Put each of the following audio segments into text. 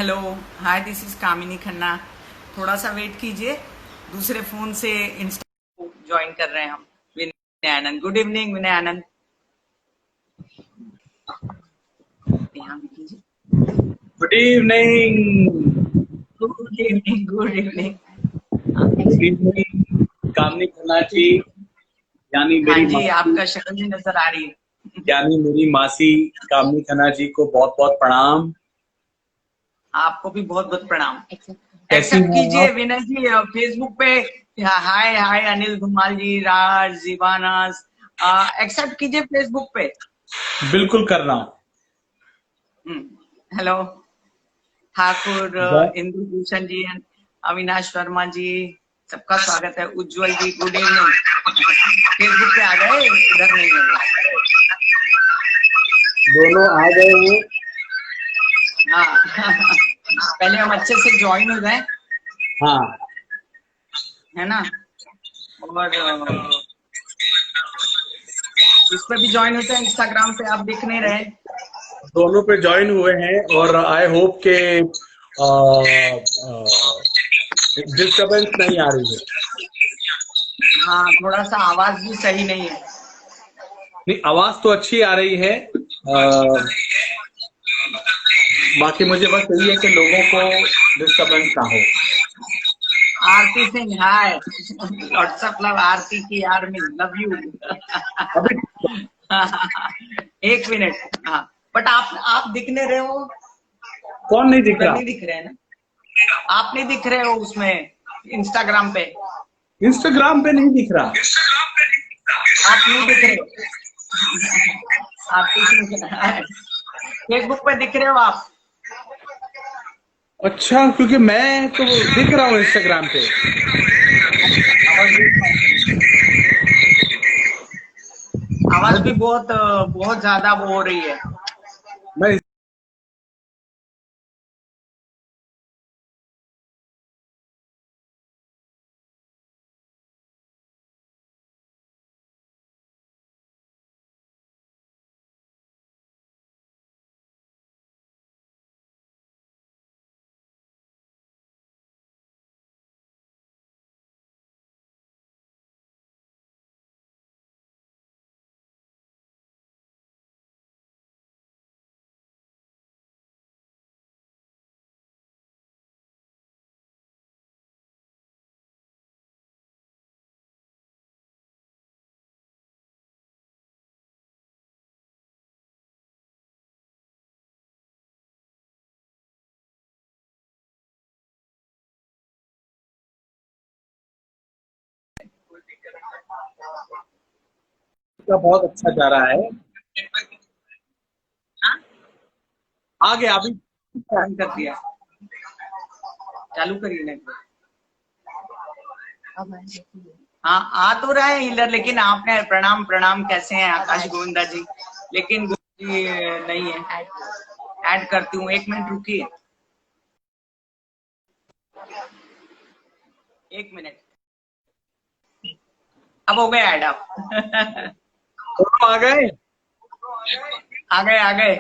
Hello, hi, this is कामिनी खन्ना। थोड़ा सा wait कीजिए, दूसरे फोन से इंस्टा ज्वाइन कर रहे हैं हम। Vinay Anand, good evening Vinay Anand. ध्यान कीजिए। Good evening. Good evening, good evening. Good evening Kamini Khanna ji, यानी हाँ मेरी जी, मासी, आपका शक्ल भी नजर आ रही है। यानी मेरी मासी कामनी खन्ना जी को बहुत बहुत प्रणाम। आपको भी बहुत बहुत प्रणाम। कैसी एक्सेप्ट हैं कीजिए आप? विनय जी, फेसबुक पे हाय हाय अनिल धुमाल जी, राज जीवानस, एक्सेप्ट कीजिए फेसबुक पे। बिल्कुल कर रहा हूँ। हेलो ठाकुर, जय इंदु भूषण जी, अविनाश वर्मा जी, सबका स्वागत है। उज्जवल जी, गुड इवनिंग। फेसबुक पे आ गए, इधर नहीं है। दोनों आ गए हैं। हाँ पहले हम अच्छे से ज्वाइन हो जाए, हाँ, है ना। और इस पे भी ज्वाइन होते हैं, इंस्टाग्राम पे आप दिख नहीं रहे। दोनों पे ज्वाइन हुए हैं और आई होप के डिस्टरबेंस नहीं आ रही है। हाँ, थोड़ा सा आवाज भी सही नहीं है। नहीं, आवाज तो अच्छी आ रही है। बाकी मुझे बस यही है कि लोगों को डिस्टरबेंस ना हो। आरती सिंह, हाय। व्हाट्सएप लव आरती की आर्मी, लव यू। अभी एक मिनट। हाँ, बट आप दिख नहीं रहे हो। कौन नहीं दिख उधर रहा? नहीं दिख रहे हैं ना, आप नहीं दिख रहे हो उसमें, इंस्टाग्राम पे। इंस्टाग्राम पे नहीं दिख रहा। आप नहीं दिख रहे हो। आरती सिंह, फेसबुक पे दिख रहे हो आप। अच्छा, क्योंकि मैं तो दिख रहा हूँ इंस्टाग्राम पे। आवाज भी बहुत बहुत ज्यादा वो हो रही है। मैं बहुत अच्छा जा रहा है। आ गया अभी। बंद कर दिया, चालू करिए नेटवर्क। हाँ, आ तो रहा है इधर, लेकिन आपने प्रणाम प्रणाम कैसे हैं आकाश गोविंदा जी, लेकिन जी नहीं है। ऐड करती हूँ, एक मिनट रुकिए, एक मिनट। अब हो गए ऐड आप। दोनों आ गए। आ गए आ गए।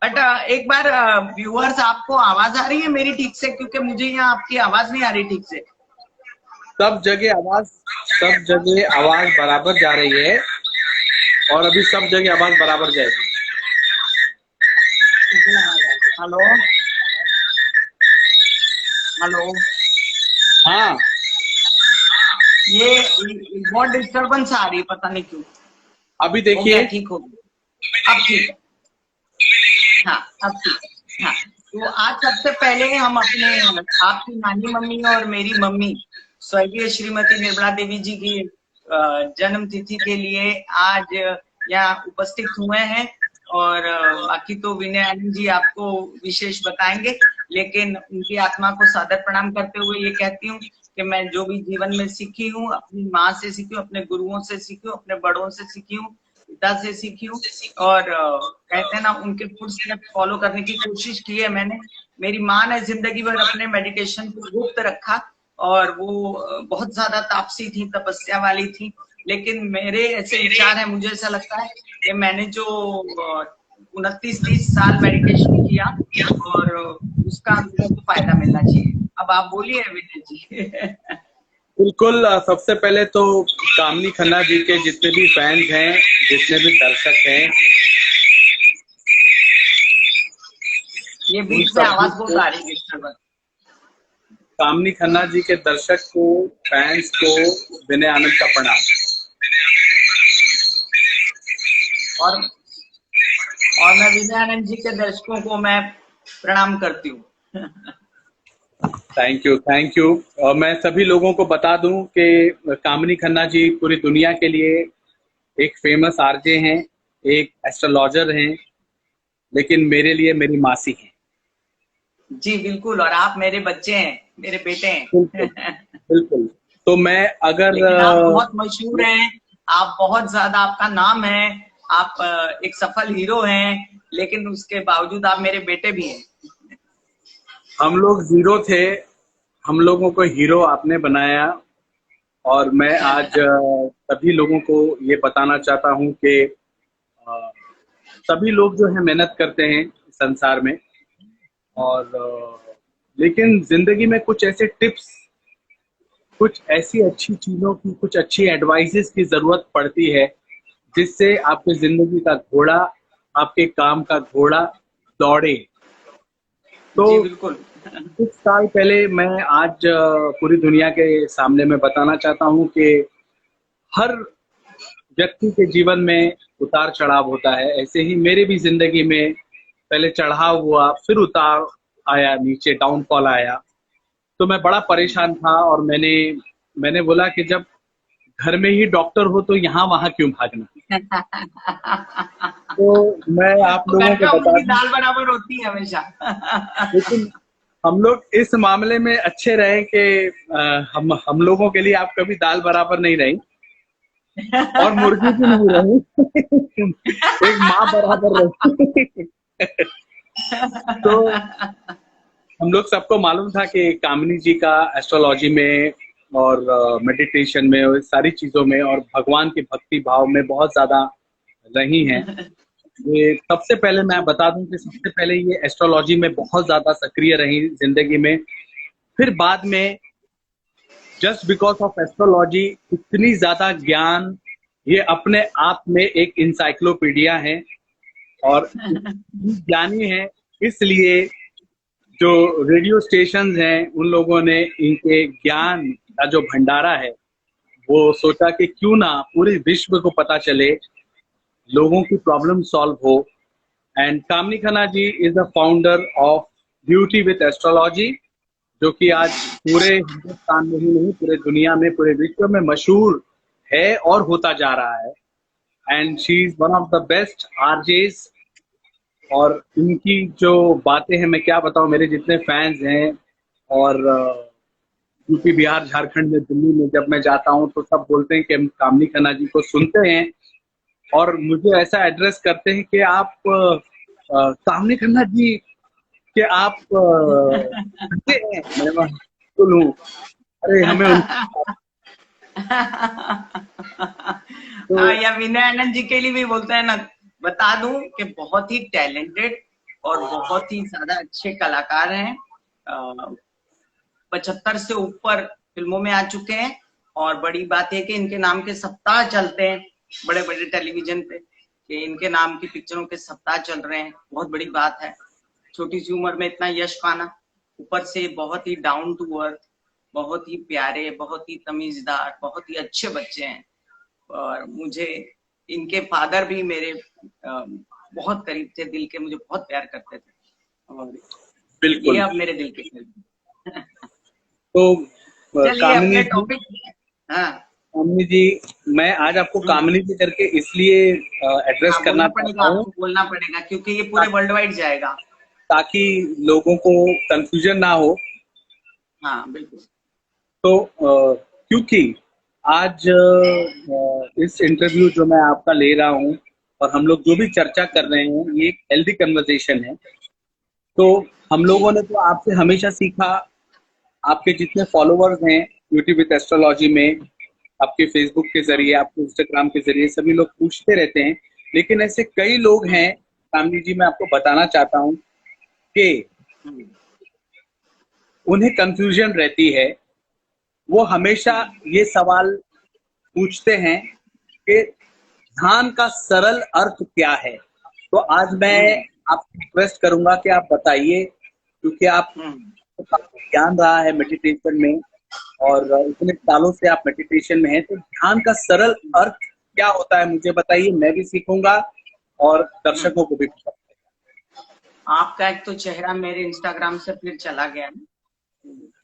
बट एक बार व्यूअर्स, आपको आवाज आ रही है मेरी ठीक से? क्योंकि मुझे यहाँ आपकी आवाज नहीं आ रही ठीक से। सब जगह आवाज बराबर जा रही है और अभी सब जगह आवाज बराबर जाएगी। Hello hello. हाँ, ये बहुत डिस्टरबेंस आ रही है, पता नहीं क्यों। अभी हो गया, देखिए। ठीक हो गया, अब ठीक है। हाँ, अब ठीक। हाँ, तो आज सबसे पहले हम अपने, आपकी नानी मम्मी और मेरी मम्मी स्वर्गीय श्रीमती निर्मला देवी जी की जन्म तिथि के लिए आज यहाँ उपस्थित हुए हैं। और बाकी तो विनय आनंद जी आपको विशेष बताएंगे, लेकिन उनकी आत्मा को सादर प्रणाम करते हुए ये कहती हूँ कि मैं जो भी जीवन में सीखी हूँ, अपनी माँ से सीखी हूँ, अपने गुरुओं से सीखी हूँ, अपने बड़ों से सीखी हूँ, पिता से सीखी हूँ। और कहते हैं ना, उनके फुटस्टेप फॉलो करने की कोशिश की है मैंने। मेरी माँ ने जिंदगी भर अपने मेडिटेशन को गुप्त रखा, और वो बहुत ज्यादा तापसी थी, तपस्या वाली थी। लेकिन मेरे ऐसे विचार है, मुझे ऐसा लगता है कि मैंने जो 29-30 साल मेडिटेशन किया और उसका हमको तो फायदा मिलना चाहिए। अब आप बोलिए विनय जी। बिल्कुल। सबसे पहले तो कामनी खन्ना जी के जितने भी फैंस हैं, जितने भी दर्शक हैं, ये उन बीच में आवाज सभी बहुत को, आ रही है डिस्टर्बेंस। कामनी खन्ना जी के दर्शक को, फैंस को विनय आनंद का प्रणाम। और मैं विनय आनंद जी के दर्शकों को मैं प्रणाम करती हूँ। Thank you, thank you. और मैं सभी लोगों को बता दूं कि कामनी खन्ना जी पूरी दुनिया के लिए एक फेमस आरजे हैं, एक एस्ट्रोलॉजर हैं, लेकिन मेरे लिए मेरी मासी हैं। जी बिल्कुल, और आप मेरे बच्चे हैं, मेरे बेटे बिल्कुल, हैं। बिल्कुल। तो मैं अगर लेकिन आप बहुत मशहूर हैं, आप बहुत ज्यादा आपका नाम है, आप एक सफल हीरो हैं, लेकिन उसके बावजूद आप मेरे बेटे भी हैं। हम लोग जीरो थे, हम लोगों को हीरो आपने बनाया। और मैं आज सभी लोगों को ये बताना चाहता हूँ कि सभी लोग जो है मेहनत करते हैं संसार में, और लेकिन जिंदगी में कुछ ऐसे टिप्स, कुछ ऐसी अच्छी चीजों की, कुछ अच्छी एडवाइसेस की जरूरत पड़ती है जिससे आपकी जिंदगी का घोड़ा, आपके काम का घोड़ा दौड़े। तो जी बिल्कुल। कुछ साल पहले मैं आज पूरी दुनिया के सामने मैं बताना चाहता हूँ कि हर व्यक्ति के जीवन में उतार चढ़ाव होता है। ऐसे ही मेरे भी जिंदगी में पहले चढ़ाव हुआ, फिर उतार आया, नीचे डाउनफॉल आया। तो मैं बड़ा परेशान था और मैंने बोला कि जब घर में ही डॉक्टर हो तो यहाँ वहां क्यों भागना। तो मैं आप तो लोगों घर का को बता मुर्गी दूं, दाल बराबर होती है हमेशा। लेकिन हम लोग इस मामले में अच्छे रहे कि हम लोगों के लिए आप कभी दाल बराबर नहीं रही और मुर्गी भी नहीं रही। एक माँ बराबर रही। तो हम लोग सबको मालूम था कि कामिनी जी का एस्ट्रोलॉजी में और मेडिटेशन में और सारी चीजों में और भगवान के भक्ति भाव में बहुत ज्यादा रही हैं। ये सबसे पहले मैं बता दूं कि सबसे पहले ये एस्ट्रोलॉजी में बहुत ज्यादा सक्रिय रही जिंदगी में। फिर बाद में जस्ट बिकॉज ऑफ एस्ट्रोलॉजी इतनी ज्यादा ज्ञान, ये अपने आप में एक इंसाइक्लोपीडिया है और इतनी ज्ञानी है, इसलिए जो रेडियो स्टेशंस हैं उन लोगों ने इनके ज्ञान का जो भंडारा है वो सोचा कि क्यों ना पूरे विश्व को पता चले, लोगों की प्रॉब्लम सॉल्व हो। And Kamini Khanna ji is the founder of beauty with astrology, जो कि आज पूरे हिंदुस्तान में ही नहीं, पूरे दुनिया में, पूरे विश्व में मशहूर है और होता जा रहा है। And she is one of the best RJs. और इनकी जो बातें हैं मैं क्या बताऊं, मेरे जितने फैंस हैं, और यूपी, बिहार, झारखंड में, दिल्ली में जब मैं जाता हूं तो सब बोलते हैं कि हम कामनी खन्ना जी को सुनते हैं और मुझे ऐसा एड्रेस करते हैं कि आप कामनी खन्ना जी के आप सुनते हैं। मैं बिल्कुल हूँ। अरे हमें तो या विनय आनंद जी के लिए भी बोलते हैं ना, बता दूं कि बहुत ही टैलेंटेड और बहुत ही ज्यादा अच्छे कलाकार हैं। 75 से ऊपर फिल्मों में आ चुके हैं और बड़ी बात है कि इनके नाम के सप्ताह चलते हैं बड़े बड़े टेलीविजन पे, कि इनके नाम की पिक्चरों के सप्ताह चल रहे हैं। बहुत बड़ी बात है छोटी सी उम्र में इतना यश पाना, ऊपर से बहुत ही डाउन टू अर्थ, बहुत ही प्यारे, बहुत ही तमीजदार, बहुत ही अच्छे बच्चे हैं। और मुझे इनके फादर भी मेरे बहुत करीब थे, दिल के, मुझे बहुत प्यार करते थे और बिल्कुल। ये अब मेरे दिल के करीब। तो चलिए कामिनी अपने जी, टॉपिक। हाँ कामिनी जी, मैं आज आपको कामिनी जी करके इसलिए एड्रेस हाँ, करना बोलना पड़ेगा, चाहता हूँ आपको बोलना पड़ेगा क्योंकि ये पूरे वर्ल्ड वाइड जाएगा। ताकि लोगों को कंफ्यूजन ना हो। हाँ बिल्कुल। तो क्योंकि आज इस इंटरव्यू जो मैं आपका ले रहा हूँ और हम लोग जो भी चर्चा कर रहे हैं ये एक हेल्दी कन्वर्सेशन है। तो हम जी लोगों ने तो आपसे हमेशा सीखा, आपके जितने फॉलोअर्स हैं ब्यूटी विद एस्ट्रोलॉजी में, आपके फेसबुक के जरिए, आपके इंस्टाग्राम के जरिए सभी लोग पूछते रहते हैं, लेकिन ऐसे कई लोग हैं कामनी जी, मैं आपको बताना चाहता हूँ कि उन्हें कंफ्यूजन रहती है। वो हमेशा ये सवाल पूछते हैं कि ध्यान का सरल अर्थ क्या है। तो आज मैं आपसे रिक्वेस्ट करूंगा कि आप बताइए, क्योंकि आप काफी ज्ञान रहा है मेडिटेशन में और इतने सालों से आप मेडिटेशन में हैं, तो ध्यान का सरल अर्थ क्या होता है मुझे बताइए, मैं भी सीखूंगा और दर्शकों को भी पता। आपका एक तो चेहरा मेरे इंस्टाग्राम से फिर चला गया ना,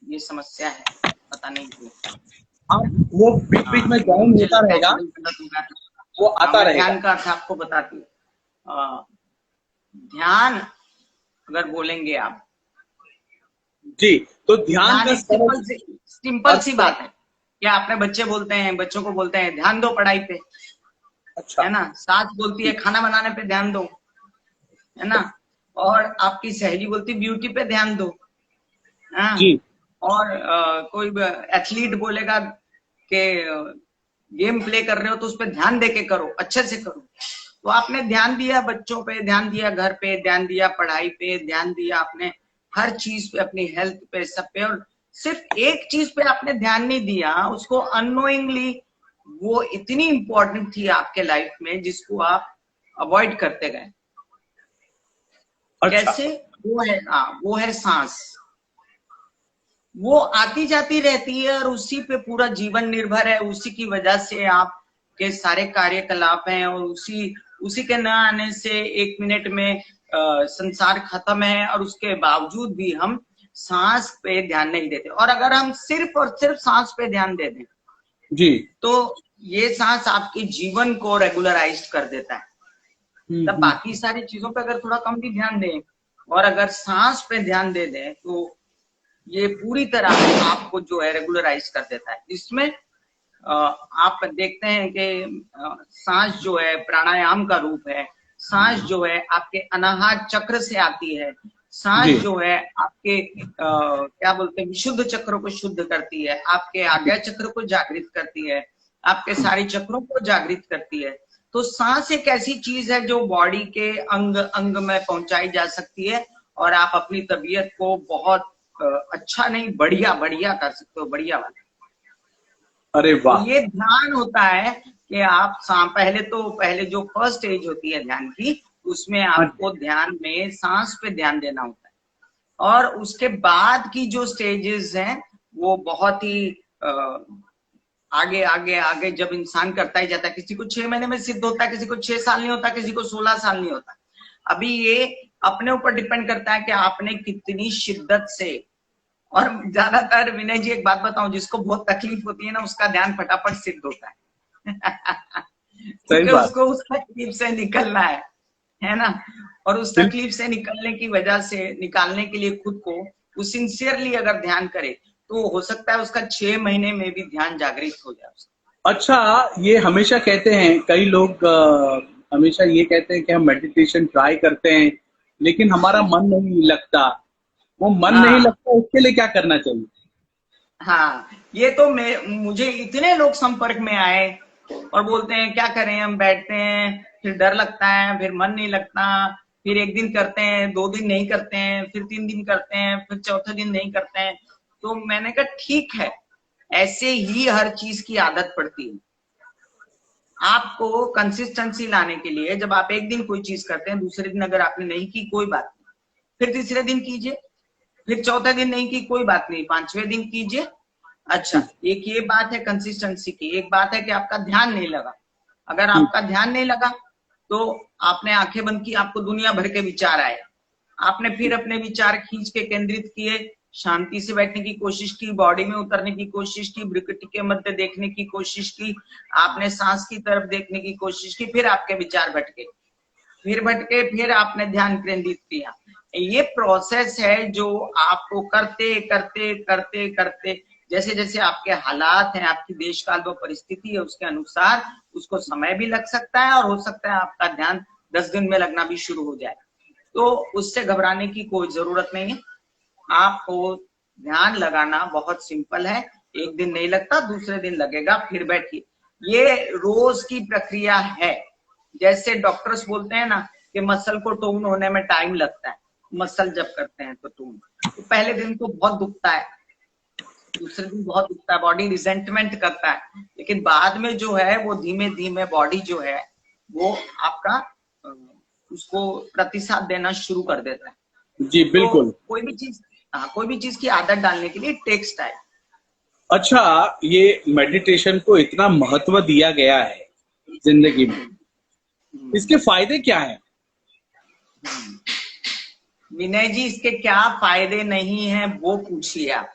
ये समस्या है, पता नहीं क्यों। आप वो बीच बीच में ज्वाइन मुझे होता लगता है रहेगा, कोई गलत होगा। वो आता मैं रहेगा। ध्यान का अर्थ आपको बताती हूँ। ध्यान अगर बोलेंगे आप जी, तो ध्यान ध्यान का एक सरल सिंपल अर्थ सी क्या? बात है। क्या अपने बच्चे बोलते हैं, बच्चों को बोलते हैं ध्यान दो पढ़ाई पे, अच्छा है ना। सास बोलती है खाना बनाने पे ध्यान दो, है ना। और आपकी सहेली बोलती ब्यूटी पे ध्यान दो, हाँ। जी। और कोई एथलीट बोलेगा कि गेम प्ले कर रहे हो तो उस पर ध्यान दे के करो, अच्छे से करो। तो आपने ध्यान दिया, बच्चों पे ध्यान दिया, घर पे ध्यान दिया, पढ़ाई पे ध्यान दिया, आपने हर चीज पे, अपनी हेल्थ पे, सब पे। और सिर्फ एक चीज पे आपने ध्यान नहीं दिया, उसको अननोइंगली, वो इतनी इंपॉर्टेंट थी आपके लाइफ में जिसको आप अवॉइड करते गए। अच्छा। कैसे? वो है सांस। वो आती जाती रहती है और उसी पे पूरा जीवन निर्भर है, उसी की वजह से आप के सारे कार्यकलाप हैं, और उसी के न आने से 1 मिनट में संसार खत्म है। और उसके बावजूद भी हम सांस पे ध्यान नहीं देते। और अगर हम सिर्फ और सिर्फ सांस पे ध्यान दे दें जी। तो ये सांस आपके जीवन को रेगुलराइज कर देता है। तब बाकी सारी चीजों पे अगर थोड़ा कम भी ध्यान दें और अगर सांस पे ध्यान दे दें तो ये पूरी तरह आपको जो है रेगुलराइज कर देता है। इसमें आप देखते हैं कि सांस जो है प्राणायाम का रूप है। सांस जो है आपके अनाहत चक्र से आती है। सांस जी। जो है आपके क्या बोलते हैं, विशुद्ध चक्र को शुद्ध करती है, आपके आज्ञा चक्र को जागृत करती है, आपके सारे चक्रों को जागृत करती है। तो सांस एक ऐसी चीज है जो बॉडी के अंग अंग में पहुंचाई जा सकती है और आप अपनी तबीयत को बहुत अच्छा नहीं, बढ़िया बढ़िया कर सकते हो, बढ़िया वाला। अरे तो वाह। ये ध्यान होता है कि आप पहले जो फर्स्ट स्टेज होती है ध्यान की, उसमें आपको ध्यान में सांस पे ध्यान देना होता है। और उसके बाद की जो स्टेजेस हैं वो बहुत ही आगे आगे आगे जब इंसान करता ही जाता है। किसी को 6 महीने में सिद्ध होता है, किसी को 6 साल नहीं होता, किसी को 16 साल नहीं होता। अभी ये अपने ऊपर डिपेंड करता है कि आपने कितनी शिद्दत से। और ज्यादातर विनय जी एक बात बताऊं, जिसको बहुत तकलीफ होती है ना उसका ध्यान फटाफट सिद्ध होता है सही क्योंकि बात। उसको उस तकलीफ से निकलना है ना। और उस तकलीफ से निकलने की वजह से, निकालने के लिए खुद को वो सिंसियरली अगर ध्यान करे तो हो सकता है उसका 6 महीने में भी ध्यान जागृत हो जाए। अच्छा, ये हमेशा कहते हैं कई लोग, हमेशा ये कहते हैं कि हम मेडिटेशन ट्राई करते हैं लेकिन हमारा मन नहीं लगता। वो मन नहीं हाँ लगता, उसके लिए क्या करना चाहिए? हाँ, ये तो मुझे इतने लोग संपर्क में आए और बोलते हैं क्या करें, हम बैठते हैं फिर डर लगता है, फिर मन नहीं लगता, फिर 1 दिन करते हैं, 2 दिन नहीं करते हैं, फिर 3 दिन करते हैं, फिर चौथे दिन नहीं करते हैं। तो मैंने कहा ठीक है, ऐसे ही हर चीज की आदत पड़ती है। आपको कंसिस्टेंसी लाने के लिए जब आप 1 दिन कोई चीज करते हैं, दूसरे दिन अगर आपने नहीं की कोई बात नहीं, फिर तीसरे दिन कीजिए, फिर चौथे दिन नहीं की कोई बात नहीं, 5वें दिन कीजिए। अच्छा, एक ये बात है कंसिस्टेंसी की। एक बात है कि आपका ध्यान नहीं लगा। अगर आपका ध्यान नहीं लगा तो आपने आंखें बंद की, आपको दुनिया भर के विचार आए, आपने फिर अपने विचार खींच के केंद्रित किए, शांति से बैठने की कोशिश की, बॉडी में उतरने की कोशिश की, भ्रुकुटी के मध्य देखने की कोशिश की, आपने सांस की तरफ देखने की कोशिश की, फिर आपके विचार भटके, फिर आपने ध्यान केंद्रित किया। ये प्रोसेस है जो आपको करते करते करते करते, जैसे जैसे आपके हालात हैं, आपकी देश काल व परिस्थिति है, उसके अनुसार उसको समय भी लग सकता है और हो सकता है आपका ध्यान 10 दिन में लगना भी शुरू हो जाए। तो उससे घबराने की कोई जरूरत नहीं है। आपको ध्यान लगाना बहुत सिंपल है। 1 दिन नहीं लगता, दूसरे दिन लगेगा, फिर बैठिए। ये रोज की प्रक्रिया है। जैसे डॉक्टर्स बोलते हैं ना कि मसल को टोन होने में टाइम लगता है। मसल जब करते हैं तो टोन, तो पहले दिन तो बहुत दुखता है, दूसरे दिन बहुत दुखता है, बॉडी रिजेंटमेंट करता है, लेकिन बाद में जो है वो धीमे धीमे बॉडी जो है वो आपका उसको प्रतिसाद देना शुरू कर देता है। जी बिल्कुल। तो कोई भी चीज, हाँ, कोई भी चीज की आदत डालने के लिए टेक्स टाइम। अच्छा, ये मेडिटेशन को इतना महत्व दिया गया है जिंदगी में, इसके फायदे क्या हैं? विनय जी, इसके क्या फायदे नहीं है वो पूछिए आप।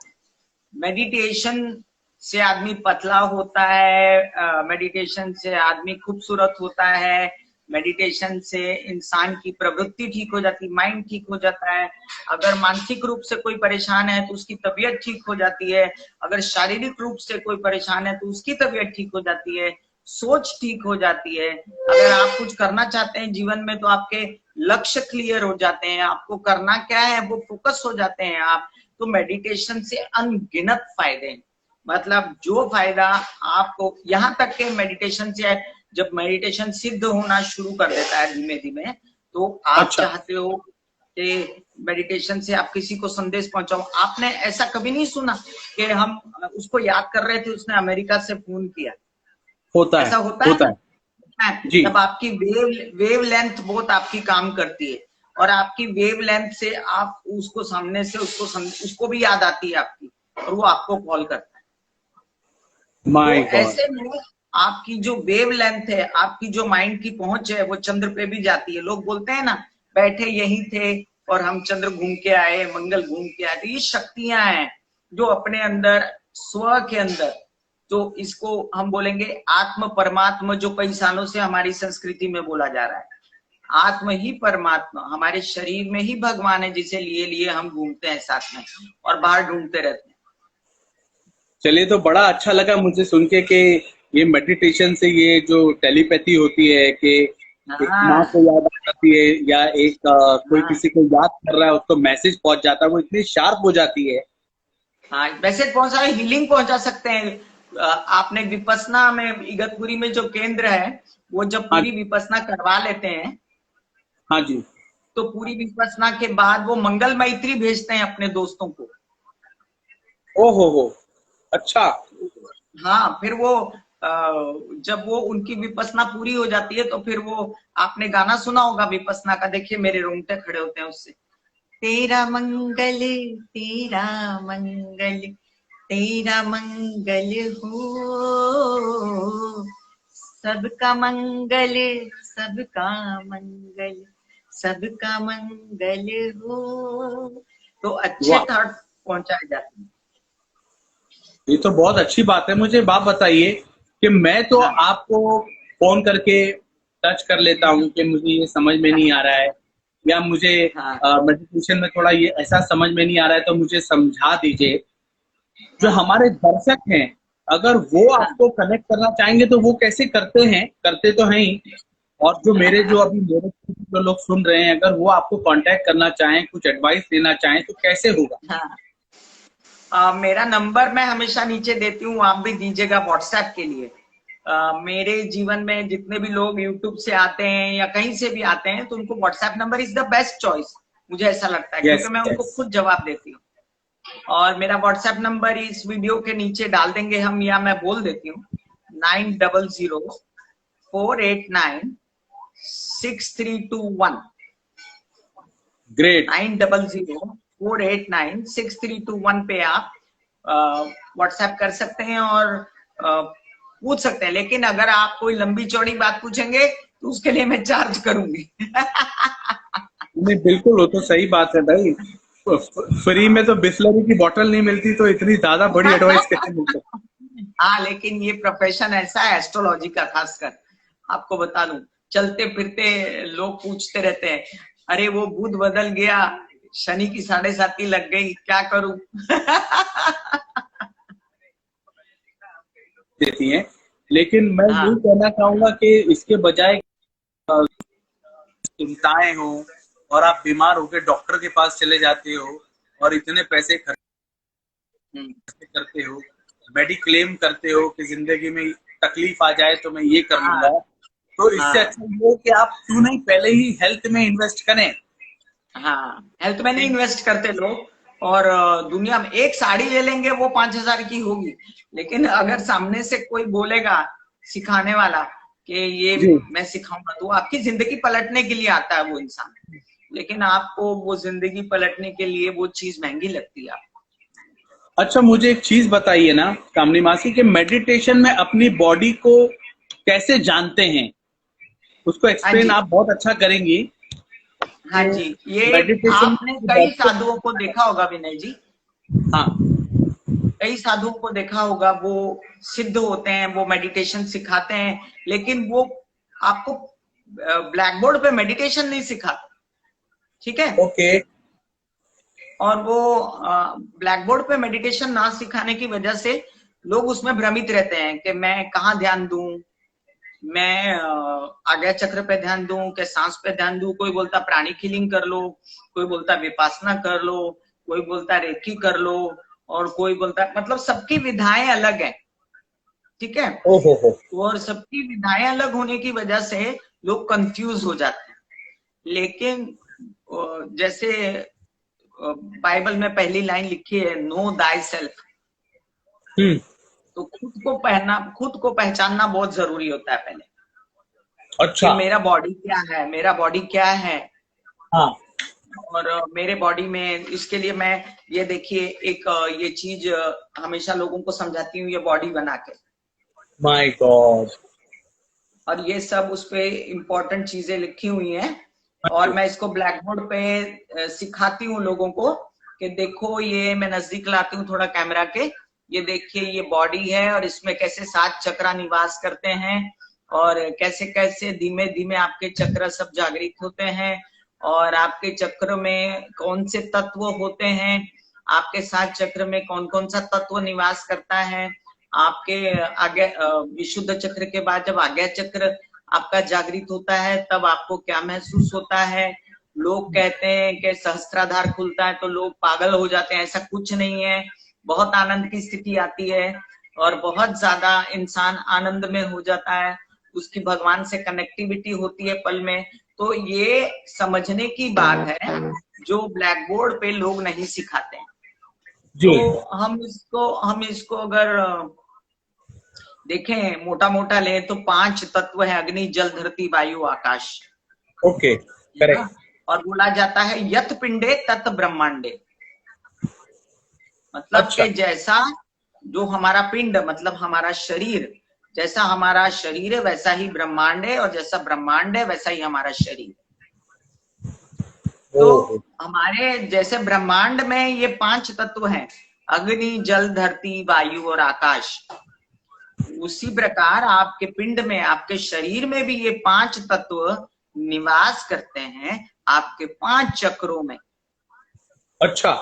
मेडिटेशन से आदमी पतला होता है, मेडिटेशन से आदमी खूबसूरत होता है, मेडिटेशन से इंसान की प्रवृत्ति ठीक हो जाती है, माइंड ठीक हो जाता है। अगर मानसिक रूप से कोई परेशान है तो उसकी तबीयत ठीक हो जाती है, अगर शारीरिक रूप से कोई परेशान है तो उसकी तबीयत ठीक हो जाती है, सोच ठीक हो जाती है। अगर आप कुछ करना चाहते हैं जीवन में तो आपके लक्ष्य क्लियर हो जाते हैं, आपको करना क्या है वो फोकस हो जाते हैं आप। तो मेडिटेशन से अनगिनत फायदे हैं, मतलब जो फायदा आपको, यहाँ तक के मेडिटेशन से, जब मेडिटेशन सिद्ध होना शुरू कर देता है धीमे धीमे, तो आप अच्छा। चाहते हो कि मेडिटेशन से आप किसी को संदेश पहुंचाओ। आपने ऐसा कभी नहीं सुना कि हम उसको याद कर रहे थे, उसने अमेरिका से फोन किया? होता है, ऐसा होता होता है जी। तब आपकी वेव लेंथ बहुत आपकी काम करती है, और आपकी वेव लेंथ से आप उसको सामने से उसको भी याद आती है आपकी, और वो आपको कॉल करता है। माय तो गॉड। ऐसे में आपकी जो वेव लेंथ है, आपकी जो माइंड की पहुंच है, वो चंद्र पे भी जाती है। लोग बोलते हैं ना, बैठे यहीं थे और हम चंद्र घूम के आए, मंगल घूम के आए। तो ये शक्तियां हैं जो अपने अंदर, स्व के अंदर, तो इसको हम बोलेंगे आत्म परमात्मा, जो कई सालों से हमारी संस्कृति में बोला जा रहा है। आत्म ही परमात्मा, हमारे शरीर में ही भगवान है, जिसे लिए लिए हम घूमते हैं साथ में और बाहर ढूंढते रहते हैं। चलिए, तो बड़ा अच्छा लगा मुझे सुन के कि ये मेडिटेशन से ये जो टेलीपैथी होती है कि एक माँ को याद आ जाती है, या एक कोई किसी को याद कर रहा है उसको मैसेज पहुंच जाता है, वो इतनी शार्प हो जाती है। हाँ, मैसेज पहुंचा, हीलिंग पहुंचा सकते हैं। आपने विपस्सना में, इगतपुरी में जो केंद्र है, वो जब हाँ पूरी विपस्सना करवा लेते हैं, हाँ जी। तो पूरी विपस्सना के बाद वो मंगल मैत्री भेजते हैं अपने दोस्तों को। ओ हो, अच्छा। हाँ, फिर वो जब वो उनकी विपस्सना पूरी हो जाती है, तो फिर वो, आपने गाना सुना होगा विपस्सना का, देखिए मेरे रोंगटे खड़े होते हैं उससे। तेरा मंगल, तेरा मंगल, तेरा मंगल हो, सबका मंगल, सबका मंगल, सबका मंगल हो। तो अच्छे वाह, थॉट पहुंचाए जाते हैं। ये तो बहुत अच्छी बात है। मुझे बात बताइए कि मैं तो हाँ, आपको फोन करके टच कर लेता हूँ कि मुझे ये समझ में नहीं आ रहा है, या मुझे हाँ, मेडिटेशन में थोड़ा ये ऐसा समझ में नहीं आ रहा है, तो मुझे समझा दीजिए। जो हाँ, हमारे दर्शक हैं, अगर वो हाँ, आपको कनेक्ट करना चाहेंगे तो वो कैसे करते हैं? करते तो हैं ही, और जो मेरे जो लोग सुन रहे हैं, अगर वो आपको कांटेक्ट करना चाहें, कुछ एडवाइस लेना चाहें, तो कैसे होगा? हाँ। मेरा नंबर मैं हमेशा नीचे देती हूँ, आप भी दीजिएगा व्हाट्सएप के लिए। मेरे जीवन में जितने भी लोग यूट्यूब से आते हैं या कहीं से भी आते हैं, तो उनको WhatsApp number is the best choice, मुझे ऐसा लगता है, यस, क्योंकि मैं उनको यस। खुद जवाब देती हूँ। और मेरा व्हाट्सएप नंबर इस वीडियो के नीचे डाल देंगे हम, या मैं बोल देती हूँ, 9004896321। ग्रेट। 9004896321 पे आप व्हाट्सएप कर सकते हैं और पूछ सकते हैं। लेकिन अगर आप कोई लंबी चौड़ी बात पूछेंगे तो उसके लिए मैं चार्ज करूंगी। नहीं, बिल्कुल, वो तो सही बात है भाई। फ्री में तो बिस्लरी की बोतल नहीं मिलती, तो इतनी ज्यादा बड़ी एडवाइस कैसे मिल सकती? हाँ, लेकिन ये प्रोफेशन ऐसा है एस्ट्रोलॉजी का, खासकर आपको बता दूं, चलते फिरते लोग पूछते रहते हैं, अरे वो बुध बदल गया, शनि की 7.5 लग गई, क्या करूं? देती हैं, लेकिन मैं हाँ, ये कहना चाहूंगा कि इसके बजाय चिंताएं हो और आप बीमार होकर डॉक्टर के पास चले जाते हो और इतने पैसे खर्च करते हो, मेडिक्लेम करते हो कि जिंदगी में तकलीफ आ जाए तो मैं ये कर हाँ, लूंगा, तो इससे अच्छा ये है कि आप क्यों नहीं पहले ही हेल्थ में इन्वेस्ट करें। हाँ, हेल्थ में नहीं इन्वेस्ट करते लोग, और दुनिया में एक साड़ी ले लेंगे वो 5,000 की होगी, लेकिन अगर सामने से कोई बोलेगा सिखाने वाला कि ये जी। मैं सिखाऊंगा, तो आपकी जिंदगी पलटने के लिए आता है वो इंसान, लेकिन आपको वो जिंदगी पलटने के लिए वो चीज महंगी लगती है आपको। अच्छा, मुझे एक चीज बताइए ना कामनी मासी, कि मेडिटेशन में अपनी बॉडी को कैसे जानते हैं, उसको हाँ एक्सप्लेन जी, आप बहुत अच्छा करेंगी। हाँ तो जी, ये मेडिटेशन आपने कई साधुओं को देखा होगा विनय जी, हाँ कई साधुओं को देखा होगा, वो सिद्ध होते हैं, वो मेडिटेशन सिखाते हैं, लेकिन वो आपको ब्लैक बोर्ड पे मेडिटेशन नहीं सिखाते, ठीक है। ओके। और वो ब्लैक बोर्ड पे मेडिटेशन ना सिखाने की वजह से लोग उसमें भ्रमित रहते हैं कि मैं कहाँ ध्यान दूं, मैं आज्ञा चक्र पे ध्यान दूं कि सांस पे ध्यान दूं। कोई बोलता प्राणी हीलिंग कर लो, कोई बोलता विपासना कर लो, कोई बोलता रेकी कर लो, और कोई बोलता, मतलब सबकी विधाएं अलग है, ठीक है। ओहो हो। और सबकी विधाएं अलग होने की वजह से लोग कंफ्यूज हो जाते हैं। लेकिन जैसे बाइबल में पहली लाइन लिखी है, नो दाई सेल्फ, तो खुद को पहचानना बहुत जरूरी होता है पहले, कि अच्छा। मेरा बॉडी क्या है, मेरा बॉडी क्या है। हाँ। और मेरे बॉडी में, इसके लिए मैं, ये देखिए एक ये चीज हमेशा लोगों को समझाती हूँ, ये बॉडी बना के, माय गॉड। और ये सब उस पे इम्पोर्टेंट चीजें लिखी हुई हैं, और मैं इसको ब्लैक बोर्ड पे सिखाती हूँ लोगों को कि देखो, ये मैं नजदीक लाती हूँ थोड़ा कैमरा के, ये देखिए ये बॉडी है, और इसमें कैसे 7 चक्र निवास करते हैं, और कैसे कैसे धीमे धीमे आपके चक्र सब जागृत होते हैं, और आपके चक्र में कौन से तत्व होते हैं, आपके 7 चक्र में कौन कौन सा तत्व निवास करता है। आपके आगे विशुद्ध चक्र के बाद जब आज्ञा चक्र आपका जागृत होता है, तब आपको क्या महसूस होता है। लोग कहते हैं कि सहस्त्राधार खुलता है तो लोग पागल हो जाते हैं, ऐसा कुछ नहीं है। बहुत आनंद की स्थिति आती है, और बहुत ज्यादा इंसान आनंद में हो जाता है, उसकी भगवान से कनेक्टिविटी होती है पल में। तो ये समझने की बात है जो ब्लैक बोर्ड पे लोग नहीं सिखाते हैं। जी। तो हम इसको अगर देखें, मोटा मोटा ले तो 5 तत्व है, अग्नि जल धरती वायु आकाश। Okay, correct. और बोला जाता है यत पिंडे तत् ब्रह्मांडे, मतलब अच्छा। कि जैसा जो हमारा पिंड, मतलब हमारा शरीर, जैसा हमारा शरीर है वैसा ही ब्रह्मांड है, और जैसा ब्रह्मांड है वैसा ही हमारा शरीर। तो हमारे जैसे ब्रह्मांड में ये 5 तत्व हैं, अग्नि जल धरती वायु और आकाश, उसी प्रकार आपके पिंड में, आपके शरीर में भी ये 5 तत्व निवास करते हैं, आपके 5 चक्रों में। अच्छा।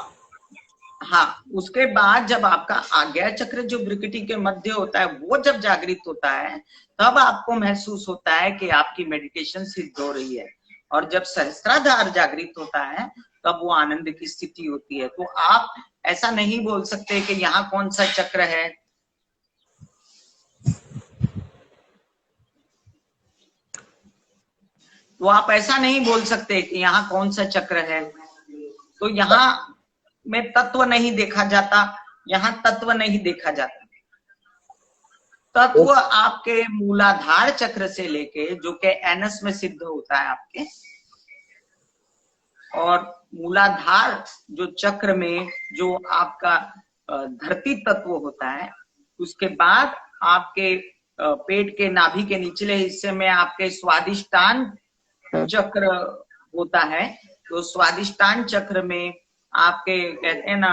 हाँ, उसके बाद जब आपका आज्ञा चक्र जो भ्रुकुटी के मध्य होता है वो जब जागृत होता है, तब आपको महसूस होता है कि आपकी मेडिटेशन सिद्ध हो रही है। और जब सहस्त्राधार जागृत होता है तब वो आनंद की स्थिति होती है। तो आप ऐसा नहीं बोल सकते कि यहाँ कौन सा चक्र है, तो आप ऐसा नहीं बोल सकते कि यहाँ कौन सा चक्र है। तो यहाँ में तत्व नहीं देखा जाता, यहाँ तत्व नहीं देखा जाता। तत्व आपके मूलाधार चक्र से लेके, जो कि एनस में सिद्ध होता है आपके, और मूलाधार जो चक्र में जो आपका धरती तत्व होता है, उसके बाद आपके पेट के नाभि के निचले हिस्से में आपके स्वादिष्टान चक्र होता है। तो स्वादिष्टान चक्र में आपके कहते हैं ना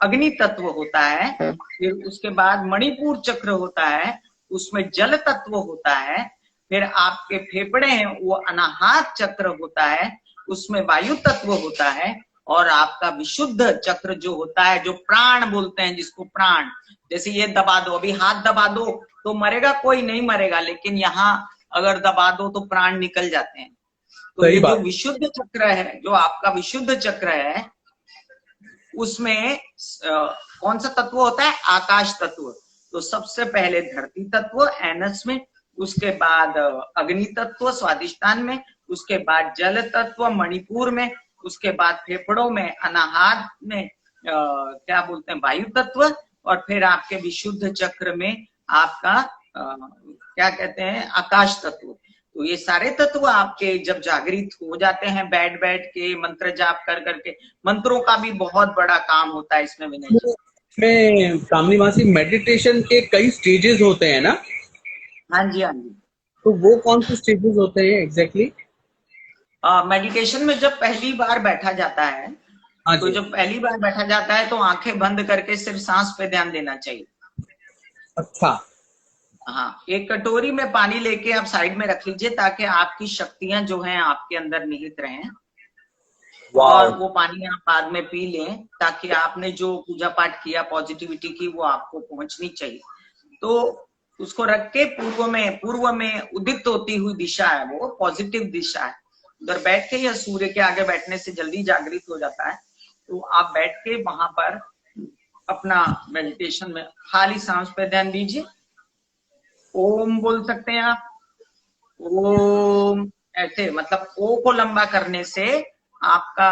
अग्नि तत्व होता है। फिर उसके बाद मणिपुर चक्र होता है, उसमें जल तत्व होता है। फिर आपके फेफड़े हैं वो अनाहत चक्र होता है, उसमें वायु तत्व होता है। और आपका विशुद्ध चक्र जो होता है, जो प्राण बोलते हैं जिसको, प्राण, जैसे ये दबा दो, अभी हाथ दबा दो तो मरेगा कोई, नहीं मरेगा, लेकिन यहाँ अगर दबा दो तो प्राण निकल जाते हैं। तो ये जो विशुद्ध चक्र है, जो आपका विशुद्ध चक्र है, उसमें कौन सा तत्व होता है, आकाश तत्व। तो सबसे पहले धरती तत्व एनस में, उसके बाद अग्नि तत्व स्वादिष्टान में, उसके बाद जल तत्व मणिपुर में, उसके बाद फेफड़ों में अनाहत में क्या बोलते हैं वायु तत्व, और फिर आपके विशुद्ध चक्र में आपका क्या कहते हैं आकाश तत्व। तो ये सारे तत्व आपके जब जागृत हो जाते हैं बैठ बैठ के मंत्र जाप कर करके, मंत्रों का भी बहुत बड़ा काम होता है इसमें विनय जी। में कामनी मासी, मेडिटेशन के कई स्टेजेस होते हैं ना? हाँ जी, हाँ जी। तो वो कौन से स्टेजेस होते हैं एग्जैक्टली? मेडिटेशन में जब पहली बार बैठा जाता है, हाँ तो जी। जब पहली बार बैठा जाता है तो आंखें बंद करके सिर्फ सांस पे ध्यान देना चाहिए। अच्छा। हाँ, एक कटोरी में पानी लेके आप साइड में रख लीजिए ताकि आपकी शक्तियां जो हैं आपके अंदर निहित रहें, और वो पानी आप बाद में पी लें ताकि आपने जो पूजा पाठ किया पॉजिटिविटी की वो आपको पहुंचनी चाहिए। तो उसको रख के पूर्व में उदित होती हुई दिशा है, वो पॉजिटिव दिशा है, उधर बैठ के या सूर्य के आगे बैठने से जल्दी जागृत हो जाता है। तो आप बैठ के वहां पर अपना मेडिटेशन में खाली सांस पे ध्यान दीजिए। ओम बोल सकते हैं आप, ओम ऐसे, मतलब ओ को लंबा करने से आपका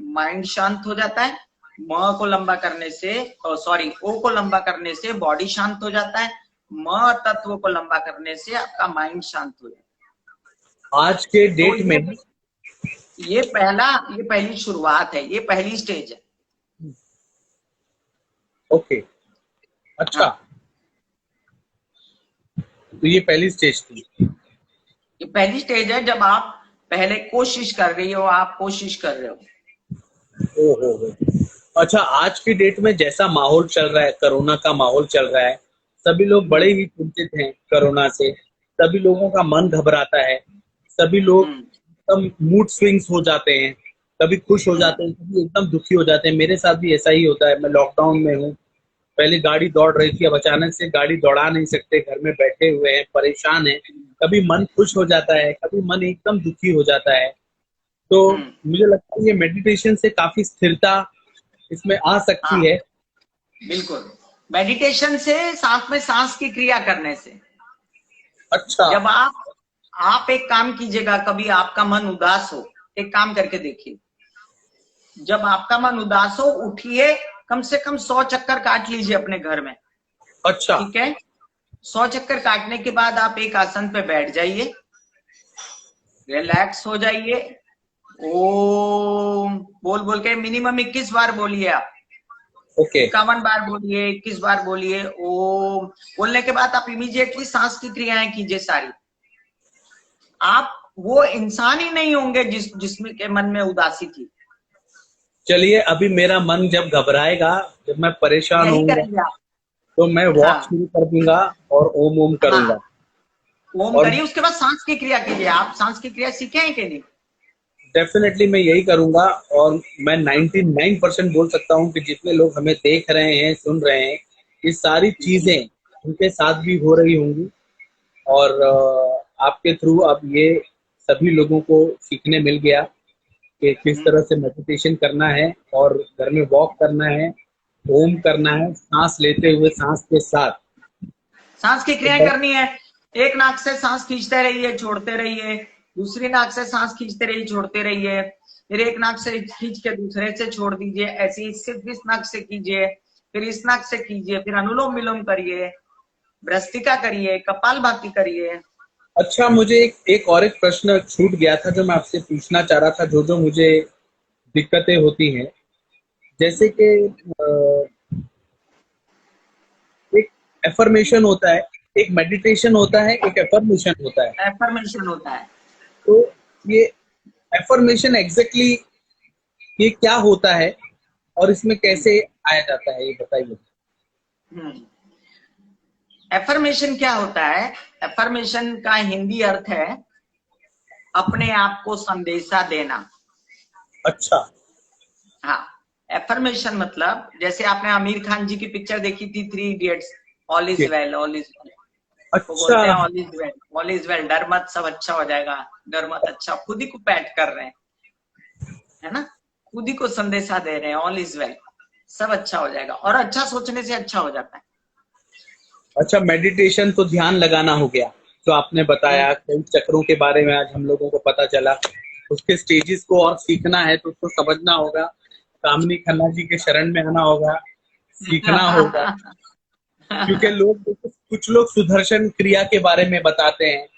माइंड शांत हो जाता है, म को लंबा करने से सॉरी ओ को लंबा करने से बॉडी शांत हो जाता है, म तत्व को लंबा करने से आपका माइंड शांत हो जाता है। आज के डेट तो में ये पहली शुरुआत है, ये पहली स्टेज है। ओके, अच्छा। हाँ। तो ये पहली स्टेज थी। ये पहली स्टेज है जब आप पहले कोशिश कर रही हो, आप कोशिश कर रहे हो। ओहो। अच्छा, आज की डेट में जैसा माहौल चल रहा है, कोरोना का माहौल चल रहा है, सभी लोग बड़े ही चिंतित हैं कोरोना से, सभी लोगों का मन घबराता है, सभी लोग एकदम मूड स्विंग्स हो जाते हैं, कभी खुश हो जाते हैं, कभी एकदम दुखी हो जाते हैं। मेरे साथ भी ऐसा ही होता है। मैं लॉकडाउन में हूँ, पहले गाड़ी दौड़ रही थी, अब अचानक से गाड़ी दौड़ा नहीं सकते, घर में बैठे हुए हैं, परेशान हैं। कभी मन खुश हो जाता है, कभी मन एकदम दुखी हो जाता है। तो मुझे लगता है ये मेडिटेशन से काफी स्थिरता इसमें आ सकती है। बिल्कुल, मेडिटेशन से सांस में सांस की क्रिया करने से। अच्छा। जब आप एक काम कीजिएगा, कभी आपका मन उदास हो, एक काम करके देखिए, जब आपका मन उदास हो उठिए, कम से कम 100 चक्कर काट लीजिए अपने घर में। अच्छा। ठीक है, 100 चक्कर काटने के बाद आप एक आसन पे बैठ जाइए, रिलैक्स हो जाइए, ओम बोल बोल के मिनिमम 21 बार बोलिए आप। ओके। 51 बार बोलिए, 21 बार बोलिए ओम। बोलने के बाद आप इमीडिएटली सांस की क्रियाएं कीजिए सारी। आप वो इंसान ही नहीं होंगे जिसमें के मन में उदासी थी। चलिए, अभी मेरा मन जब घबराएगा, जब मैं परेशान यही होऊंगा, करेंगे आप। तो मैं वॉक शुरू कर दूंगा और ओम ओम करूंगा। ओम करिए, उसके बाद सांस की क्रिया कीजिए। आप सांस की क्रिया सीखे हैं कि नहीं? डेफिनेटली मैं यही करूंगा, और मैं 99% बोल सकता हूं कि जितने लोग हमें देख रहे हैं, सुन रहे हैं, ये सारी चीजें उनके साथ भी हो रही होंगी, और आपके थ्रू अब ये सभी लोगों को सीखने मिल गया कि किस तरह से मेडिटेशन करना है, और घर में वॉक करना है, ओम करना है, सांस लेते हुए सांस के साथ सांस की क्रिया करनी है। एक नाक से सांस खींचते रहिए, छोड़ते रहिए, दूसरी नाक से सांस खींचते रहिए, छोड़ते रहिए, फिर एक नाक से खींच के दूसरे से छोड़ दीजिए। ऐसे ही सिर्फ इस नाक से कीजिए, फिर इस नाक से कीजिए, फिर अनुलोम विलोम करिए, भ्रस्त्रिका करिए, कपालभाति करिए। अच्छा, मुझे एक और एक प्रश्न छूट गया था जो मैं आपसे पूछना चाह रहा था, जो मुझे दिक्कतें होती हैं, जैसे कि एक एफर्मेशन होता है, एक मेडिटेशन होता है, एक एफर्मेशन होता है। एफर्मेशन होता है। तो ये एफर्मेशन एग्जैक्टली ये क्या होता है और इसमें कैसे आया जाता है, ये बताइए। एफर्मेशन क्या होता है? एफर्मेशन का हिंदी अर्थ है अपने आप को संदेशा देना। अच्छा। हाँ, एफर्मेशन मतलब जैसे आपने आमिर खान जी की पिक्चर देखी थी 3 idiots, all is well, all is well. अच्छा। तो बोलते हैं all is well, all is well, डर मत, सब अच्छा हो जाएगा, डर मत। अच्छा, खुद ही को पैट कर रहे हैं, है ना, खुद ही को संदेशा दे रहे हैं, ऑल इज वेल, सब अच्छा हो जाएगा। और अच्छा सोचने से अच्छा हो जाता है। अच्छा, मेडिटेशन तो ध्यान लगाना हो गया, जो आपने बताया, कई चक्रों के बारे में आज हम लोगों को पता चला। उसके स्टेजेस को और सीखना है तो उसको समझना होगा, कामिनी खन्ना जी के शरण में आना होगा, सीखना होगा। क्योंकि कुछ लोग सुदर्शन क्रिया के बारे में बताते हैं,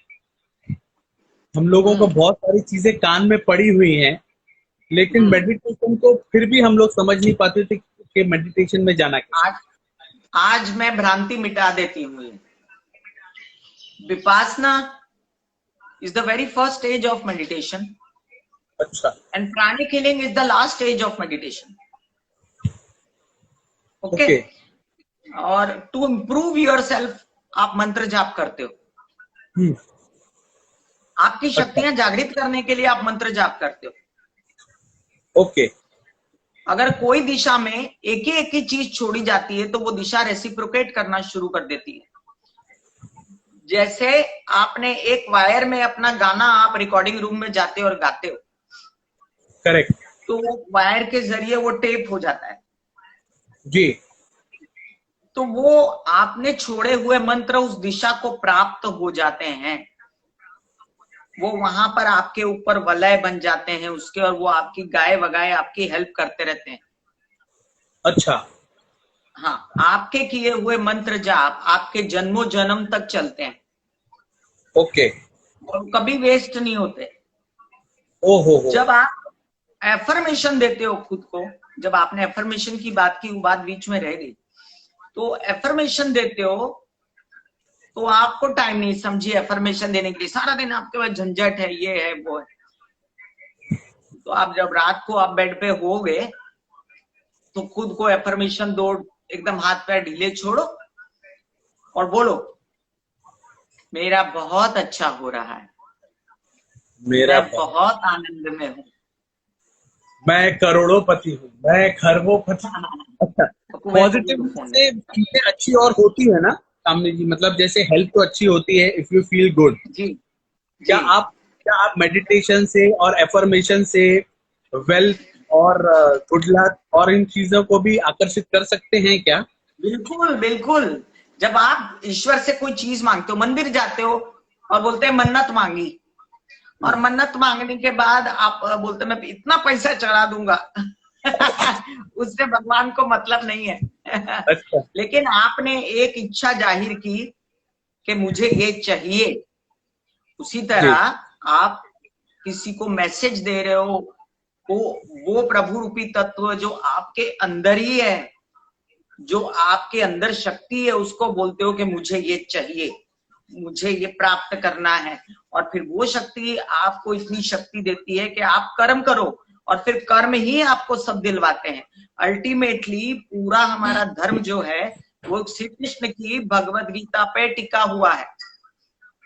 हम लोगों को बहुत सारी चीजें कान में पड़ी हुई हैं, लेकिन मेडिटेशन को फिर भी हम लोग समझ नहीं पाते थे कि मेडिटेशन में जाना क्या। आज मैं भ्रांति मिटा देती हूँ। Vipassana is the very first stage of meditation. अच्छा। And pranic healing is the last stage of meditation. Okay. और to improve yourself आप मंत्र जाप करते हो। आपकी शक्तियां जागृत करने के लिए आप मंत्र जाप करते हो। ओके। अगर कोई दिशा में एक ही चीज छोड़ी जाती है तो वो दिशा रेसिप्रोकेट करना शुरू कर देती है। जैसे आपने एक वायर में अपना गाना आप रिकॉर्डिंग रूम में जाते हो और गाते हो, करेक्ट, तो वायर के जरिए वो टेप हो जाता है जी। तो वो आपने छोड़े हुए मंत्र उस दिशा को प्राप्त हो जाते हैं, वो वहां पर आपके ऊपर वलय बन जाते हैं उसके, और वो आपकी गाय वगाए आपकी हेल्प करते रहते हैं। अच्छा। हाँ, आपके किए हुए मंत्र जाप आपके जन्मों जन्म तक चलते हैं। ओके। और कभी वेस्ट नहीं होते। ओहो। जब आप एफर्मेशन देते हो खुद को, जब आपने एफर्मेशन की बात की, वो बात बीच में रह गई, तो एफर्मेशन देते हो तो आपको टाइम नहीं, समझिए, एफर्मेशन देने के लिए सारा दिन आपके पास झंझट है, ये है वो है। तो आप जब रात को आप बेड पे हो गए तो खुद को एफर्मेशन दो, एकदम हाथ पैर ढीले छोड़ो और बोलो, मेरा बहुत अच्छा हो रहा है, मैं बहुत आनंद में हूँ, मैं करोड़ोंपति हूँ, मैं खरबोपति हूँ। अच्छा, पॉजिटिव से चीजें अच्छी और होती है ना कामनी जी, मतलब जैसे हेल्थ तो अच्छी होती है इफ यू फील गुड। जी। क्या आप मेडिटेशन से और एफर्मेशन से वेल्थ और गुड लक और इन चीजों को भी आकर्षित कर सकते हैं क्या? बिल्कुल बिल्कुल। जब आप ईश्वर से कोई चीज मांगते हो, मंदिर जाते हो और बोलते हैं मन्नत मांगी, और मन्नत मांगने के बाद आप बोलते मैं इतना पैसा चढ़ा दूंगा उससे भगवान को मतलब नहीं है। अच्छा। लेकिन आपने एक इच्छा जाहिर की कि मुझे ये चाहिए, उसी तरह आप किसी को मैसेज दे रहे हो, वो प्रभु रूपी तत्व जो आपके अंदर ही है, जो आपके अंदर शक्ति है, उसको बोलते हो कि मुझे ये चाहिए, मुझे ये प्राप्त करना है। और फिर वो शक्ति आपको इतनी शक्ति देती है कि आप कर्म करो, और फिर कर्म ही आपको सब दिलवाते हैं। अल्टीमेटली पूरा हमारा धर्म जो है वो श्री कृष्ण की भगवत गीता पे टिका हुआ है।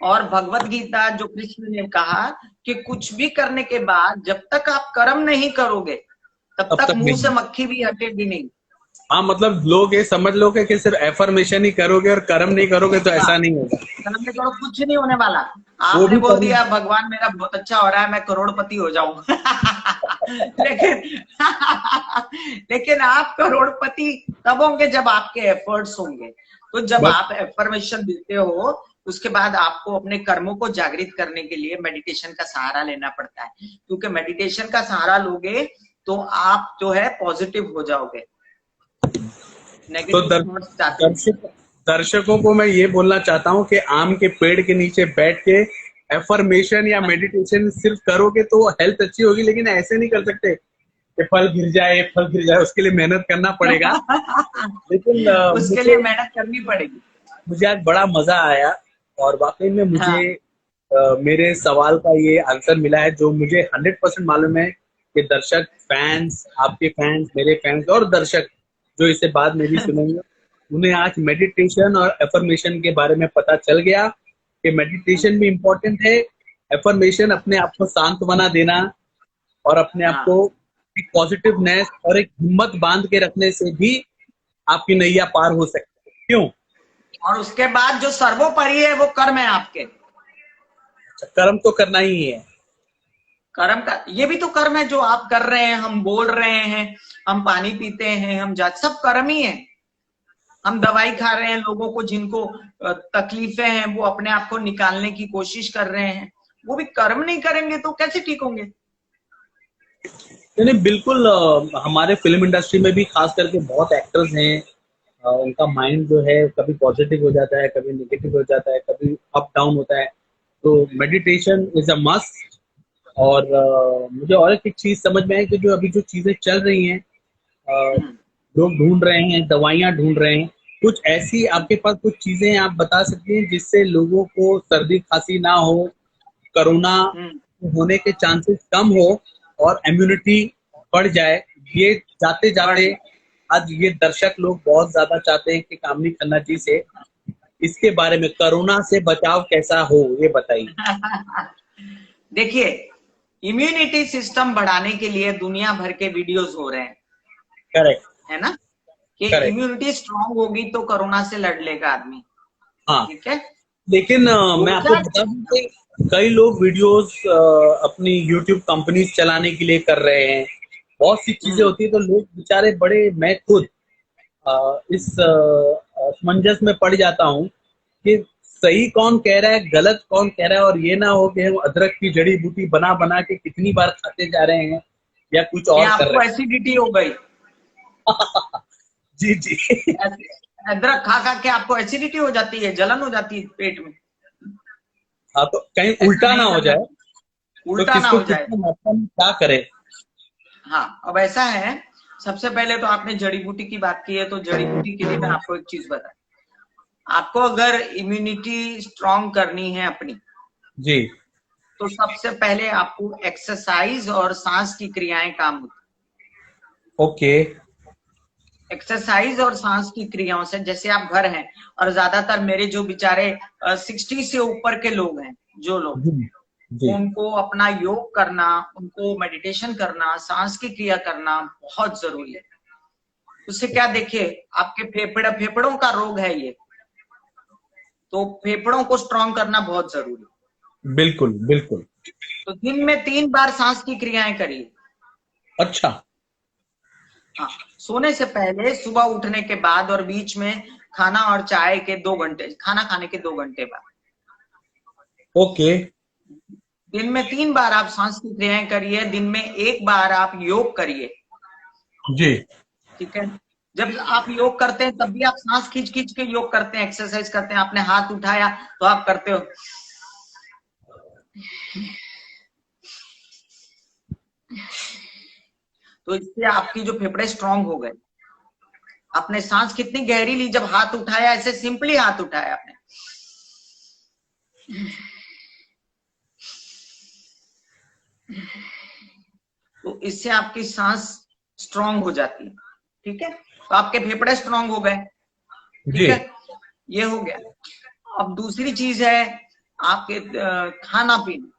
और भगवत गीता जो कृष्ण ने कहा कि कुछ भी करने के बाद जब तक आप कर्म नहीं करोगे तब तक मुंह से मक्खी भी हटेगी नहीं। हाँ, मतलब लोग ये समझ लो कि सिर्फ एफर्मेशन ही करोगे और कर्म नहीं करोगे तो ऐसा नहीं होगा। कर्म नहीं करो, कुछ नहीं होने वाला। आपने बोल दिया भगवान मेरा बहुत अच्छा हो रहा है, मैं करोड़पति हो जाऊं लेकिन आप करोड़पति तब होंगे जब आपके एफर्ट्स होंगे। तो जब आप एफर्मेशन देते हो उसके बाद आपको अपने कर्मों को जागृत करने के लिए मेडिटेशन का सहारा लेना पड़ता है, क्योंकि मेडिटेशन का सहारा लोगे तो आप जो है पॉजिटिव हो जाओगे। तो दर्शकों को मैं ये बोलना चाहता हूँ कि आम के पेड़ के नीचे बैठ के एफर्मेशन या मेडिटेशन सिर्फ करोगे तो हेल्थ अच्छी होगी, लेकिन ऐसे नहीं कर सकते कि फल गिर जाए, उसके लिए मेहनत करना पड़ेगा। लेकिन उसके लिए मेहनत करनी पड़ेगी। मुझे आज बड़ा मजा आया और वाकई में मुझे मेरे सवाल का ये आंसर मिला है जो मुझे 100% मालूम है कि दर्शक, फैंस, आपके फैंस, मेरे फैंस और दर्शक जो इसे बाद में भी सुनेंगे, उन्हें आज मेडिटेशन और एफर्मेशन के बारे में पता चल गया कि मेडिटेशन भी इम्पोर्टेंट है, एफर्मेशन अपने आप को सांत्वना देना और अपने आप को एक पॉजिटिवनेस और एक हिम्मत बांध के रखने से भी आपकी नैया पार हो सकती है। क्यों? और उसके बाद जो सर्वोपरि है वो कर्म है आपके। कर्म तो करना ही है। कर्म का ये भी तो कर्म है जो आप कर रहे हैं, हम बोल रहे हैं, हम पानी पीते हैं, हम सब कर्म ही है। हम दवाई खा रहे हैं, लोगों को जिनको तकलीफें हैं वो अपने आप को निकालने की कोशिश कर रहे हैं, वो भी कर्म नहीं करेंगे तो कैसे ठीक होंगे? नहीं बिल्कुल, हमारे फिल्म इंडस्ट्री में भी खास करके बहुत एक्टर्स हैं, उनका माइंड जो है कभी पॉजिटिव हो जाता है, कभी नेगेटिव हो जाता है, कभी अप डाउन होता है। तो मेडिटेशन इज अ मस्ट। और मुझे और एक चीज समझ में है कि जो अभी जो चीजें चल रही हैं, लोग ढूंढ रहे हैं, दवाइयां ढूंढ रहे हैं, कुछ ऐसी आपके पास कुछ चीजें आप बता सकती हैं जिससे लोगों को सर्दी खांसी ना हो, कोरोना होने के चांसेस कम हो और इम्यूनिटी बढ़ जाए। ये जाते जाते आज ये दर्शक लोग बहुत ज्यादा चाहते हैं कि कामिनी खन्ना जी से इसके बारे में, कोरोना से बचाव कैसा हो, ये बताइए। देखिए, इम्यूनिटी सिस्टम बढ़ाने के लिए दुनिया भर के वीडियोस हो रहे हैं, करेक्ट है ना, कि इम्यूनिटी स्ट्रांग होगी तो कोरोना से लड़ लेगा आदमी। हाँ, ठीक है। लेकिन मैं आपको बता दूं कि कई लोग वीडियोस अपनी यूट्यूब कंपनीज चलाने के लिए कर रहे हैं, बहुत सी चीजें होती है, तो लोग बेचारे बड़े, मैं खुद इस असमंजस में पड़ जाता हूँ कि सही कौन कह रहा है, गलत कौन कह रहा है, और ये ना हो कि हम अदरक की जड़ी बूटी बना बना के कितनी बार खाते जा रहे हैं या कुछ और कर रहे हैं। आपको एसिडिटी हो गई। जी जी। अदरक खा खा के आपको एसिडिटी हो जाती है, जलन हो जाती है पेट में। हाँ, तो कहीं उल्टा ना हो जाए, उल्टा तो ना हो जाए। कितनी मात्रा में क्या करें? हाँ, अब ऐसा है, सबसे पहले तो आपने जड़ी बूटी की बात की है, तो जड़ी बूटी के लिए मैं आपको एक चीज बता, आपको अगर इम्यूनिटी स्ट्रांग करनी है अपनी जी, तो सबसे पहले आपको एक्सरसाइज और सांस की क्रियाएं काम होती। ओके। एक्सरसाइज और सांस की क्रियाओं से, जैसे आप घर हैं और ज्यादातर मेरे जो बेचारे 60 से ऊपर के लोग हैं, जो लोग, जी। उनको अपना योग करना, उनको मेडिटेशन करना, सांस की क्रिया करना बहुत जरूरी है। उससे क्या, देखिए आपके फेफड़ों का रोग है ये, तो फेफड़ों को स्ट्रांग करना बहुत जरूरी है। बिल्कुल बिल्कुल। तो दिन में 3 बार सांस की क्रियाएं करिए। अच्छा। हाँ, सोने से पहले, सुबह उठने के बाद, और बीच में खाना और चाय के 2 घंटे, खाना खाने के 2 घंटे बाद। ओके। दिन में 3 बार आप सांस की क्रियाएं करिए, दिन में 1 बार आप योग करिए। जी। ठीक है। जब आप योग करते हैं तब भी आप सांस खींच खींच के योग करते हैं, एक्सरसाइज करते हैं। आपने हाथ उठाया तो आप करते हो, तो इससे आपकी जो फेफड़े स्ट्रांग हो गए। आपने सांस कितनी गहरी ली जब हाथ उठाया, ऐसे सिंपली हाथ उठाया आपने, तो इससे आपकी सांस स्ट्रांग हो जाती है। ठीक है, तो आपके फेफड़े स्ट्रांग हो गए। ठीक है, ये हो गया। अब दूसरी चीज है आपके खाना पीना।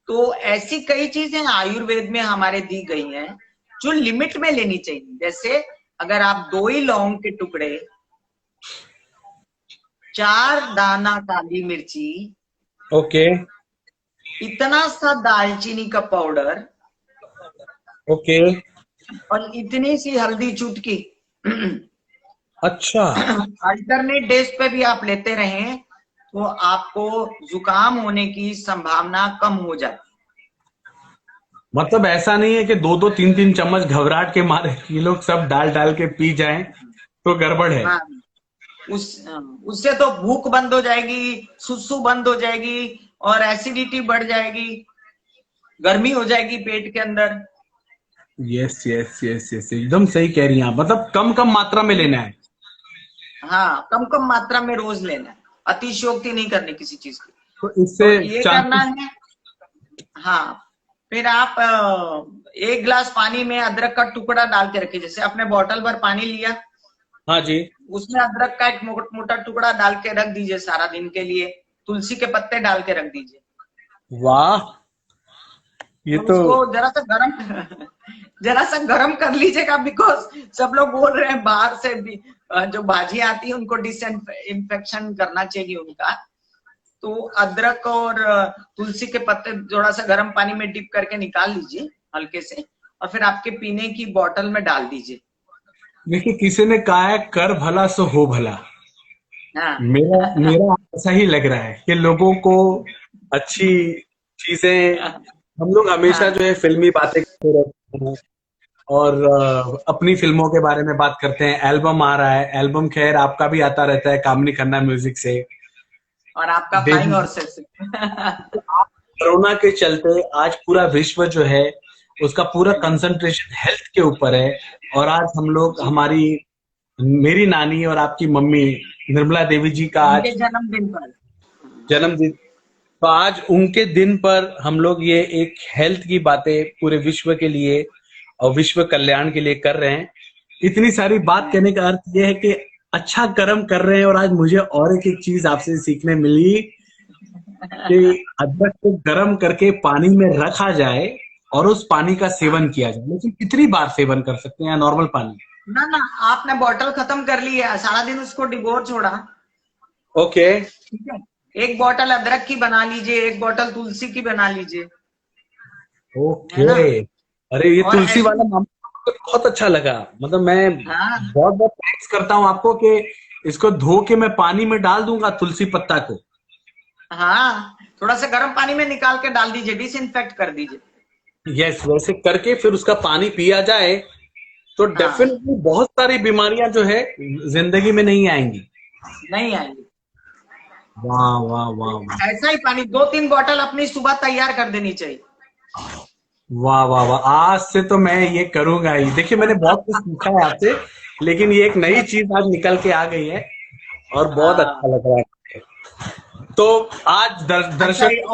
तो ऐसी कई चीजें आयुर्वेद में हमारे दी गई हैं जो लिमिट में लेनी चाहिए। जैसे अगर आप 2 ही लौंग के टुकड़े, 4 दाना काली मिर्ची, ओके। इतना सा दालचीनी का पाउडर, ओके। और इतनी सी हल्दी चुटकी, अच्छा, अल्टरनेट डेज पे भी आप लेते रहें तो आपको जुकाम होने की संभावना कम हो जाती। मतलब ऐसा नहीं है कि 2-2 3-3 चम्मच घबराहट के मारे ये लोग सब डाल डाल के पी जाएं तो गड़बड़ है। हाँ, उससे तो भूख बंद हो जाएगी, सुसु बंद हो जाएगी, और एसिडिटी बढ़ जाएगी, गर्मी हो जाएगी पेट के अंदर। यस यस यस यस, एकदम सही कह रही हैं आप। मतलब कम कम मात्रा में लेना है। हाँ, कम कम मात्रा में रोज लेना है, अतिशयोक्ति नहीं करनी किसी चीज की। तो तो इससे ये करना है। हाँ, फिर आप 1 गिलास पानी में अदरक का टुकड़ा डाल के रखिए। जैसे आपने बोतल भर पानी लिया, हाँ जी, उसमें अदरक का एक मोटा टुकड़ा डाल के रख दीजिए सारा दिन के लिए। तुलसी के पत्ते डाल के रख दीजिए। वाह, ये और तो उसको जरा सा गरम कर लीजिएगा, बिकॉज सब लोग बोल रहे हैं बाहर से भी जो भाजी आती है उनको डिसइंफेक्शन करना चाहिए उनका। तो अदरक और तुलसी के पत्ते थोड़ा सा गर्म पानी में डिप करके निकाल लीजिए हल्के से, और फिर आपके पीने की बोतल में डाल दीजिए। देखिए, किसी ने कहा है कर भला सो हो भला। हाँ मेरा मेरा ऐसा ही लग रहा है कि लोगों को अच्छी चीजें, हम लोग हमेशा हाँ जो है फिल्मी बातें करते रहते हैं और अपनी फिल्मों के बारे में बात करते हैं। एल्बम आ रहा है, एल्बम खैर आपका भी आता रहता है कामनी खन्ना म्यूजिक से। और आपका फ्लाइंग डेली हॉर्सेस। कोरोना के चलते आज पूरा विश्व जो है उसका पूरा कंसंट्रेशन हेल्थ के ऊपर है। और आज हम लोग जी, हमारी मेरी नानी और आपकी मम्मी निर्मला देवी जी का उनके आज जन्मदिन पर। जन्मदिन। तो आज उनके दिन पर हम लोग ये एक हेल्थ की बातें पूरे विश्व के लिए और विश्व कल्याण के लिए कर रहे हैं। इतनी सारी बात कहने का अर्थ ये है कि अच्छा कर्म कर रहे हैं। और आज मुझे और एक चीज आपसे सीखने मिली कि अदरक को गर्म करके पानी में रखा जाए और उस पानी का सेवन किया जाए। लेकिन कितनी बार सेवन कर सकते हैं नॉर्मल पानी? ना ना, आपने बॉटल खत्म कर ली है, सारा दिन उसको डिगोर छोड़ा। ओके। ठीक है, एक बोतल अदरक की बना लीजिए, एक बोतल तुलसी की बना लीजिए, है ना। ओके। अरे ये और तुलसी ऐसी, वाला मामला मुझे बहुत अच्छा लगा। मतलब मैं हाँ बहुत बहुत थैंक्स करता हूँ आपको कि इसको धो के मैं पानी में डाल दूंगा तुलसी पत्ता को। हाँ, थोड़ा सा गर्म पानी में निकाल के डाल दीजिए, डिसइंफेक्ट कर दीजिए। यस, वैसे करके फिर उसका पानी पिया जाए तो हाँ, डेफिनेटली बहुत सारी बीमारियां जो है जिंदगी में नहीं आएंगी। नहीं आएंगी। वाह वाह वाह वाह ऐसा ही पानी 2-3 बोतल अपनी सुबह तैयार कर देनी चाहिए। वाह वाह वाह। आज से तो मैं ये करूंगा ही। देखिए, मैंने बहुत कुछ सीखा है आपसे, लेकिन ये एक नई चीज आज निकल के आ गई है और बहुत हाँ, अच्छा लग रहा है। तो आज अच्छा, ये दर्शक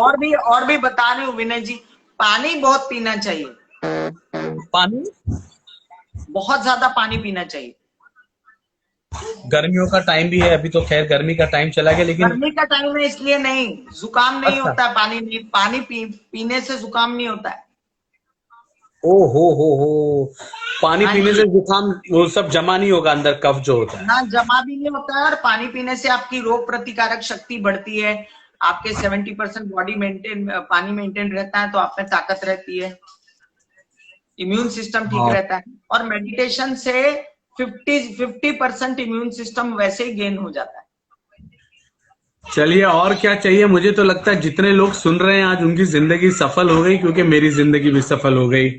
और भी बता रही हूँ विनय जी, पानी बहुत पीना चाहिए, पानी, बहुत ज्यादा पानी पीना चाहिए। गर्मियों का टाइम भी है, अभी तो खैर गर्मी का टाइम चला गया, लेकिन गर्मी का टाइम है इसलिए नहीं, जुकाम नहीं अच्छा। होता है, पानी नहीं, पीने से जुकाम नहीं होता है। ओ हो, पानी हाँ पीने जी, से जुकाम वो सब जमा नहीं होगा अंदर, कफ जो होता है। ना जमा भी नहीं होता है, और पानी पीने से आपकी रोग प्रतिकारक शक्ति बढ़ती है। आपके 70% बॉडी मेंटेन, पानी मेंटेन रहता है, तो आप में ताकत रहती है, इम्यून सिस्टम ठीक हाँ, रहता है। और मेडिटेशन से 50% इम्यून सिस्टम वैसे ही गेन हो जाता है। चलिए और क्या चाहिए। मुझे तो लगता है जितने लोग सुन रहे हैं आज उनकी जिंदगी सफल हो गई, क्योंकि मेरी जिंदगी भी सफल हो गई।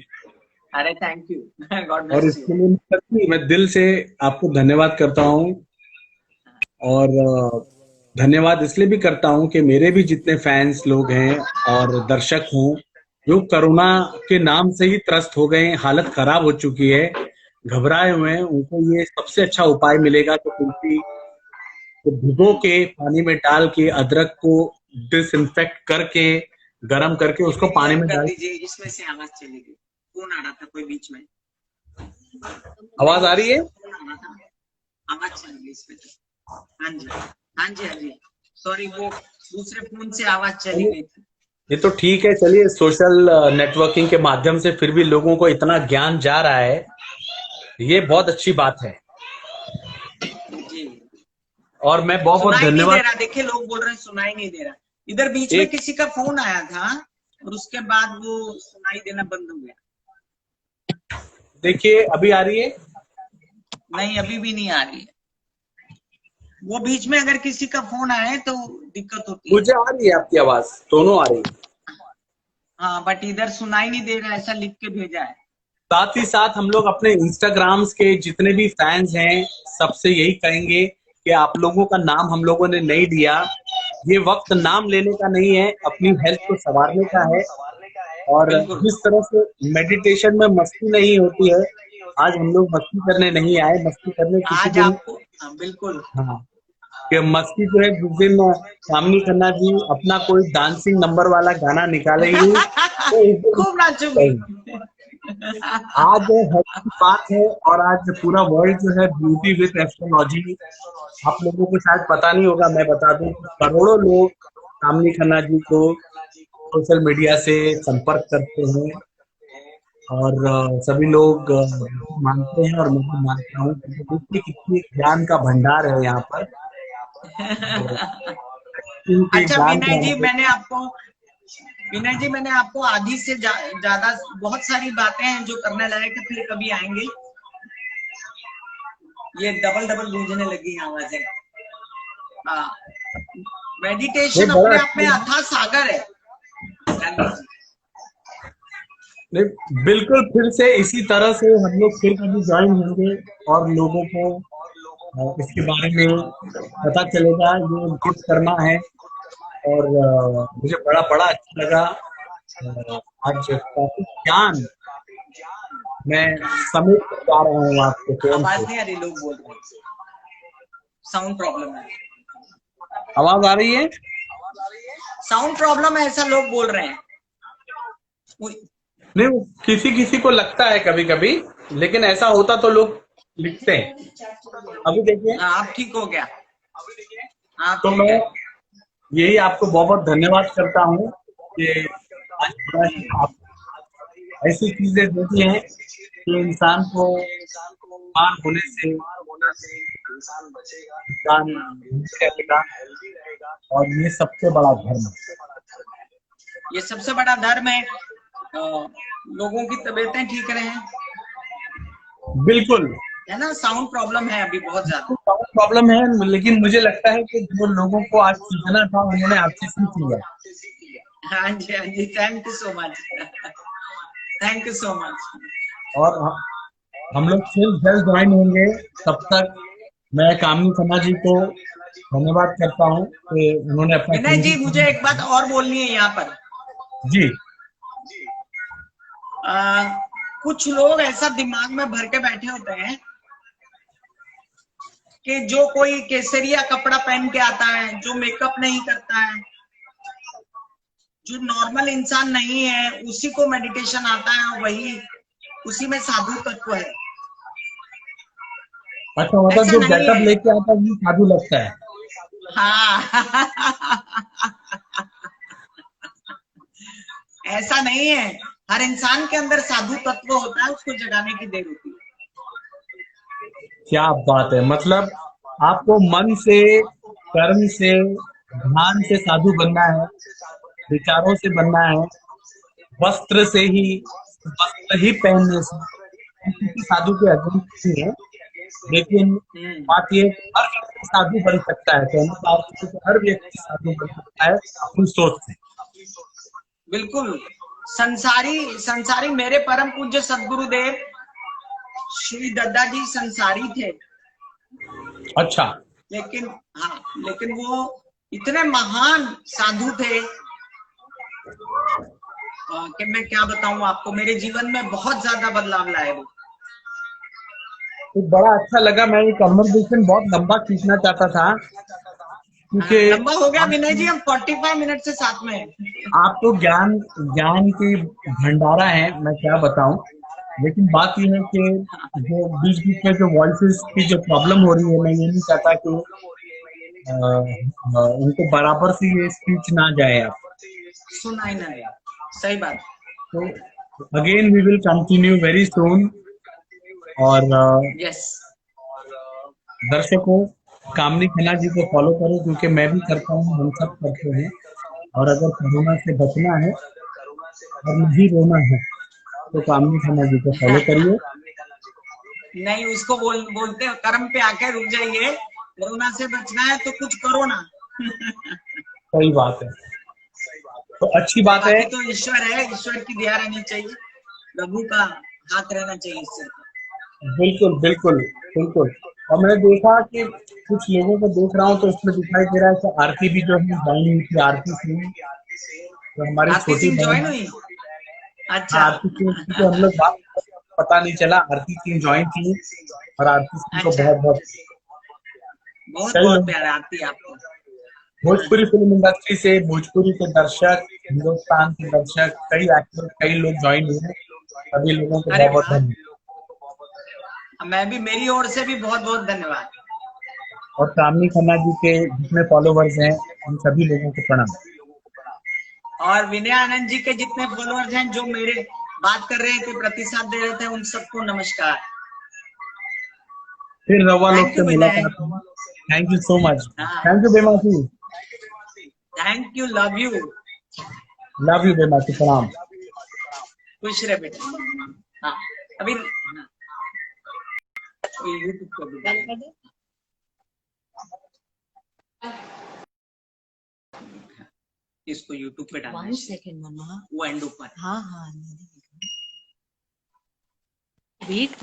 अरे थैंक यू, गॉड और ब्लेस यू। इसके लिए मैं दिल से आपको धन्यवाद करता हूँ। और धन्यवाद इसलिए भी करता हूँ कि मेरे भी जितने फैंस लोग हैं और दर्शक हों जो कोरोना के नाम से ही त्रस्त हो गए हैं, हालत खराब हो चुकी है, घबराए हुए हैं, उनको ये सबसे अच्छा उपाय मिलेगा कि तुलसी को भिगो के पानी में डाल के अदरक को डिसइंफेक्ट करके गर्म करके उसको पानी म्यूट में कर डाल। दीजिए, इसमें से आवाज चलेगी, फोन आ रहा था कोई बीच में। आवाज आ रही है? फोन आ रहा था, आवाज चलेगी इसमें तो। हाँ जी, हाँ जी, हाँ जी, सॉरी, वो दूसरे फोन से आवाज चली गई थी। ये तो ठीक है। चलिए, सोशल नेटवर्किंग के माध्यम से फिर भी लोगों को इतना ज्ञान जा रहा है, ये बहुत अच्छी बात है। जी, और मैं बहुत बहुत सुनाई नहीं दे धन्यवाद। रहा, देखिए लोग बोल रहे हैं सुनाई नहीं दे रहा। इधर बीच में एक किसी का फोन आया था, और उसके बाद वो सुनाई देना बंद हो गया। देखिए, अभी आ रही है? नहीं, अभी भी नहीं आ रही है। वो बीच में अगर किसी का फोन आए तो दिक्कत होती है। मुझे आ रही है आपकी आवाज, दोनों आ रही है। हाँ, बट इधर सुनाई नहीं दे रहा, ऐसा लिख के भेजा है। साथ ही साथ हम लोग अपने इंस्टाग्राम्स के जितने भी फैंस हैं सबसे यही कहेंगे कि आप लोगों का नाम हम लोगों ने नहीं लिया। ये वक्त नाम लेने का नहीं है, अपनी हेल्थ को संवारने का है। और बिल्कुल। जिस तरह से मेडिटेशन में मस्ती नहीं होती है, आज हम लोग मस्ती करने नहीं आए। मस्ती करने किसी आज दिन, आपको, हाँ, बिल्कुल। हाँ, कि मस्ती जो है जिस दिन कामनी खन्ना जी अपना कोई डांसिंग नंबर वाला गाना निकालेंगी तो उस दिन खूब नाचूंगी। करेंगे। आज हेल्थ की बात है और आज पूरा वर्ल्ड जो है ब्यूटी विद एस्ट्रोलॉजी। आप लोगों को शायद पता नहीं होगा, मैं बता दूं कि करोड़ों लोग कामनी खन्ना जी को सोशल मीडिया से संपर्क करते हैं। और सभी लोग मानते हैं और मैं भी मानता हूँ, क्योंकि देखिए कितनी ज्ञान का भंडार है यहाँ पर। और इनके अच्छा ज्ञान के विनय जी, मैंने आपको आधी से ज्यादा बहुत सारी बातें हैं जो करने लायक है, फिर कभी आएंगे। ये डबल डबल गूंजने लगी आवाजें। हाँ, मेडिटेशन अपने आप में अथाह सागर है। नहीं, बिल्कुल फिर से इसी तरह से हम लोग फिर कभी ज्वाइन होंगे और लोगों को इसके बारे में पता चलेगा। ये बहुत करना है और मुझे बड़ा बड़ा अच्छा लगा। आज काफी ज्ञान मैं समेट कर जा रहा हूँ आपके फोन आवाज से। नहीं आ रही, लोग बोल रहे हैं साउंड प्रॉब्लम है। आवाज आ रही है? साउंड प्रॉब्लम है ऐसा लोग बोल रहे हैं। नहीं, किसी किसी को लगता है कभी कभी, लेकिन ऐसा होता तो लोग लिखते हैं। अभी देखिए। हाँ, आप ठीक हो गया। तो मैं यही आपको बहुत बहुत धन्यवाद करता हूँ कि आज थोड़ा सा आप ऐसी चीजें देती हैं कि इंसान को बीमार होने से इंसान बचेगा, और ये सबसे बड़ा धर्म है। ये सबसे बड़ा धर्म है, लोगों की तबीयतें ठीक रहे। बिल्कुल है ना, साउंड प्रॉब्लम है अभी बहुत ज्यादा। साउंड प्रॉब्लम है, लेकिन मुझे लगता है कि जो लोगों को आज सीखना था उन्होंने आपसे सीख लिया। हाँ जी, हाँ जी, thank you so much. Thank you so much. और हम लोग फिर जल्द ज्वाइन होंगे। तब तक मैं कामनी खन्ना जी को धन्यवाद करता हूँ कि उन्होंने अपना विनय जी, मुझे एक बात और बोलनी है यहाँ पर। जी। कुछ लोग ऐसा दिमाग में भर के बैठे होते हैं कि जो कोई केसरिया कपड़ा पहन के आता है, जो मेकअप नहीं करता है, जो नॉर्मल इंसान नहीं है, उसी को मेडिटेशन आता है, वही उसी में साधु तत्व है। अच्छा, मतलब जो गेटअप लेके आता है वो साधु लगता है। हाँ। ऐसा नहीं है, हर इंसान के अंदर साधु तत्व होता है, उसको जगाने की देर होती है। क्या बात है, मतलब आपको मन से, कर्म से, ध्यान से साधु बनना है, विचारों से बनना है, वस्त्र से ही, वस्त्र ही पहनने से किसी साधु के अगेंस्ट नहीं है। लेकिन बात ये, हर व्यक्ति साधु बन सकता है। कहने का अर्थ है कि हर व्यक्ति साधु बन सकता है अपनी सोच से। बिल्कुल। संसारी मेरे परम पूज्य सदगुरुदेव श्री दद्दा जी संसारी थे। अच्छा। लेकिन वो इतने महान साधु थे कि मैं क्या बताऊं आपको, मेरे जीवन में बहुत ज्यादा बदलाव लाए वो। तो बड़ा अच्छा लगा। मैं ये कन्वर्सेशन बहुत लंबा खींचना चाहता था क्योंकि लंबा हो गया विनय जी, हम 45 मिनट से साथ में हैं। आप तो ज्ञान की भंडारा है, मैं क्या बताऊं। लेकिन बात यह है कि जो बीच बीच में जो वॉइसेस की जो प्रॉब्लम हो रही है, मैं ये नहीं चाहता कि उनको बराबर से ये स्पीच ना जाए। आप सुनाई ना, सही बात। तो again we will continue very soon. और दर्शकों, कामनी खन्ना जी को फॉलो करो, क्योंकि मैं भी करता हूँ, हम सब करते हैं। और अगर कोरोना से बचना है और नहीं रोना है तो कामनी खन्ना जी को फॉलो करिए। नहीं, उसको बोलते हैं कर्म पे आके रुक जाइए। कोरोना से बचना है तो कुछ करो ना। सही बात है, तो अच्छी बात है। तो ईश्वर है, ईश्वर की दया रहनी चाहिए, प्रभु का हाथ रहना चाहिए इससे। बिल्कुल बिल्कुल बिल्कुल। और मैंने देखा कि कुछ लोगों को देख रहा हूँ तो इसमें दिखाई दे रहा है कि आरती भी जो है ज्वाइन हुई थी। आरती सिंह तो हमारी छोटी ज्वाइन हुई। अच्छा। आरती सिंह की हम लोग बात पता नहीं चला, आरती सिंह ज्वाइन थी। और आरती सिंह को बहुत प्यार आरती आपको। भोजपुरी फिल्म इंडस्ट्री से, भोजपुरी के दर्शक, हिंदुस्तान के दर्शक, कई एक्टर, कई लोग ज्वाइन हुए। सभी लोगों को बहुत धन्यवाद। मैं भी, मेरी ओर से भी बहुत बहुत धन्यवाद। और कामनी खन्ना जी के जितने फॉलोवर्स हैं उन सभी लोगों को प्रणाम। और विनय आनंद जी के जितने फॉलोअर्स हैं, जो मेरे बात कर रहे थे, प्रतिसाद दे रहे थे, उन सबको नमस्कार। फिर रवा लोग से मुलाकात होगी। Thank you so much. Thank you बेमासी। Thank you, love you. Love you बेमासी, प्रणाम। खुश रहे बेटा। हाँ, अभी इसको यूट्यूब पर भी बंद डालना। कर दे। इसको यूट्यूब पे डालना 1 है, सेकंड मम्मा। वो एंड ऊपर। हाँ हाँ वेट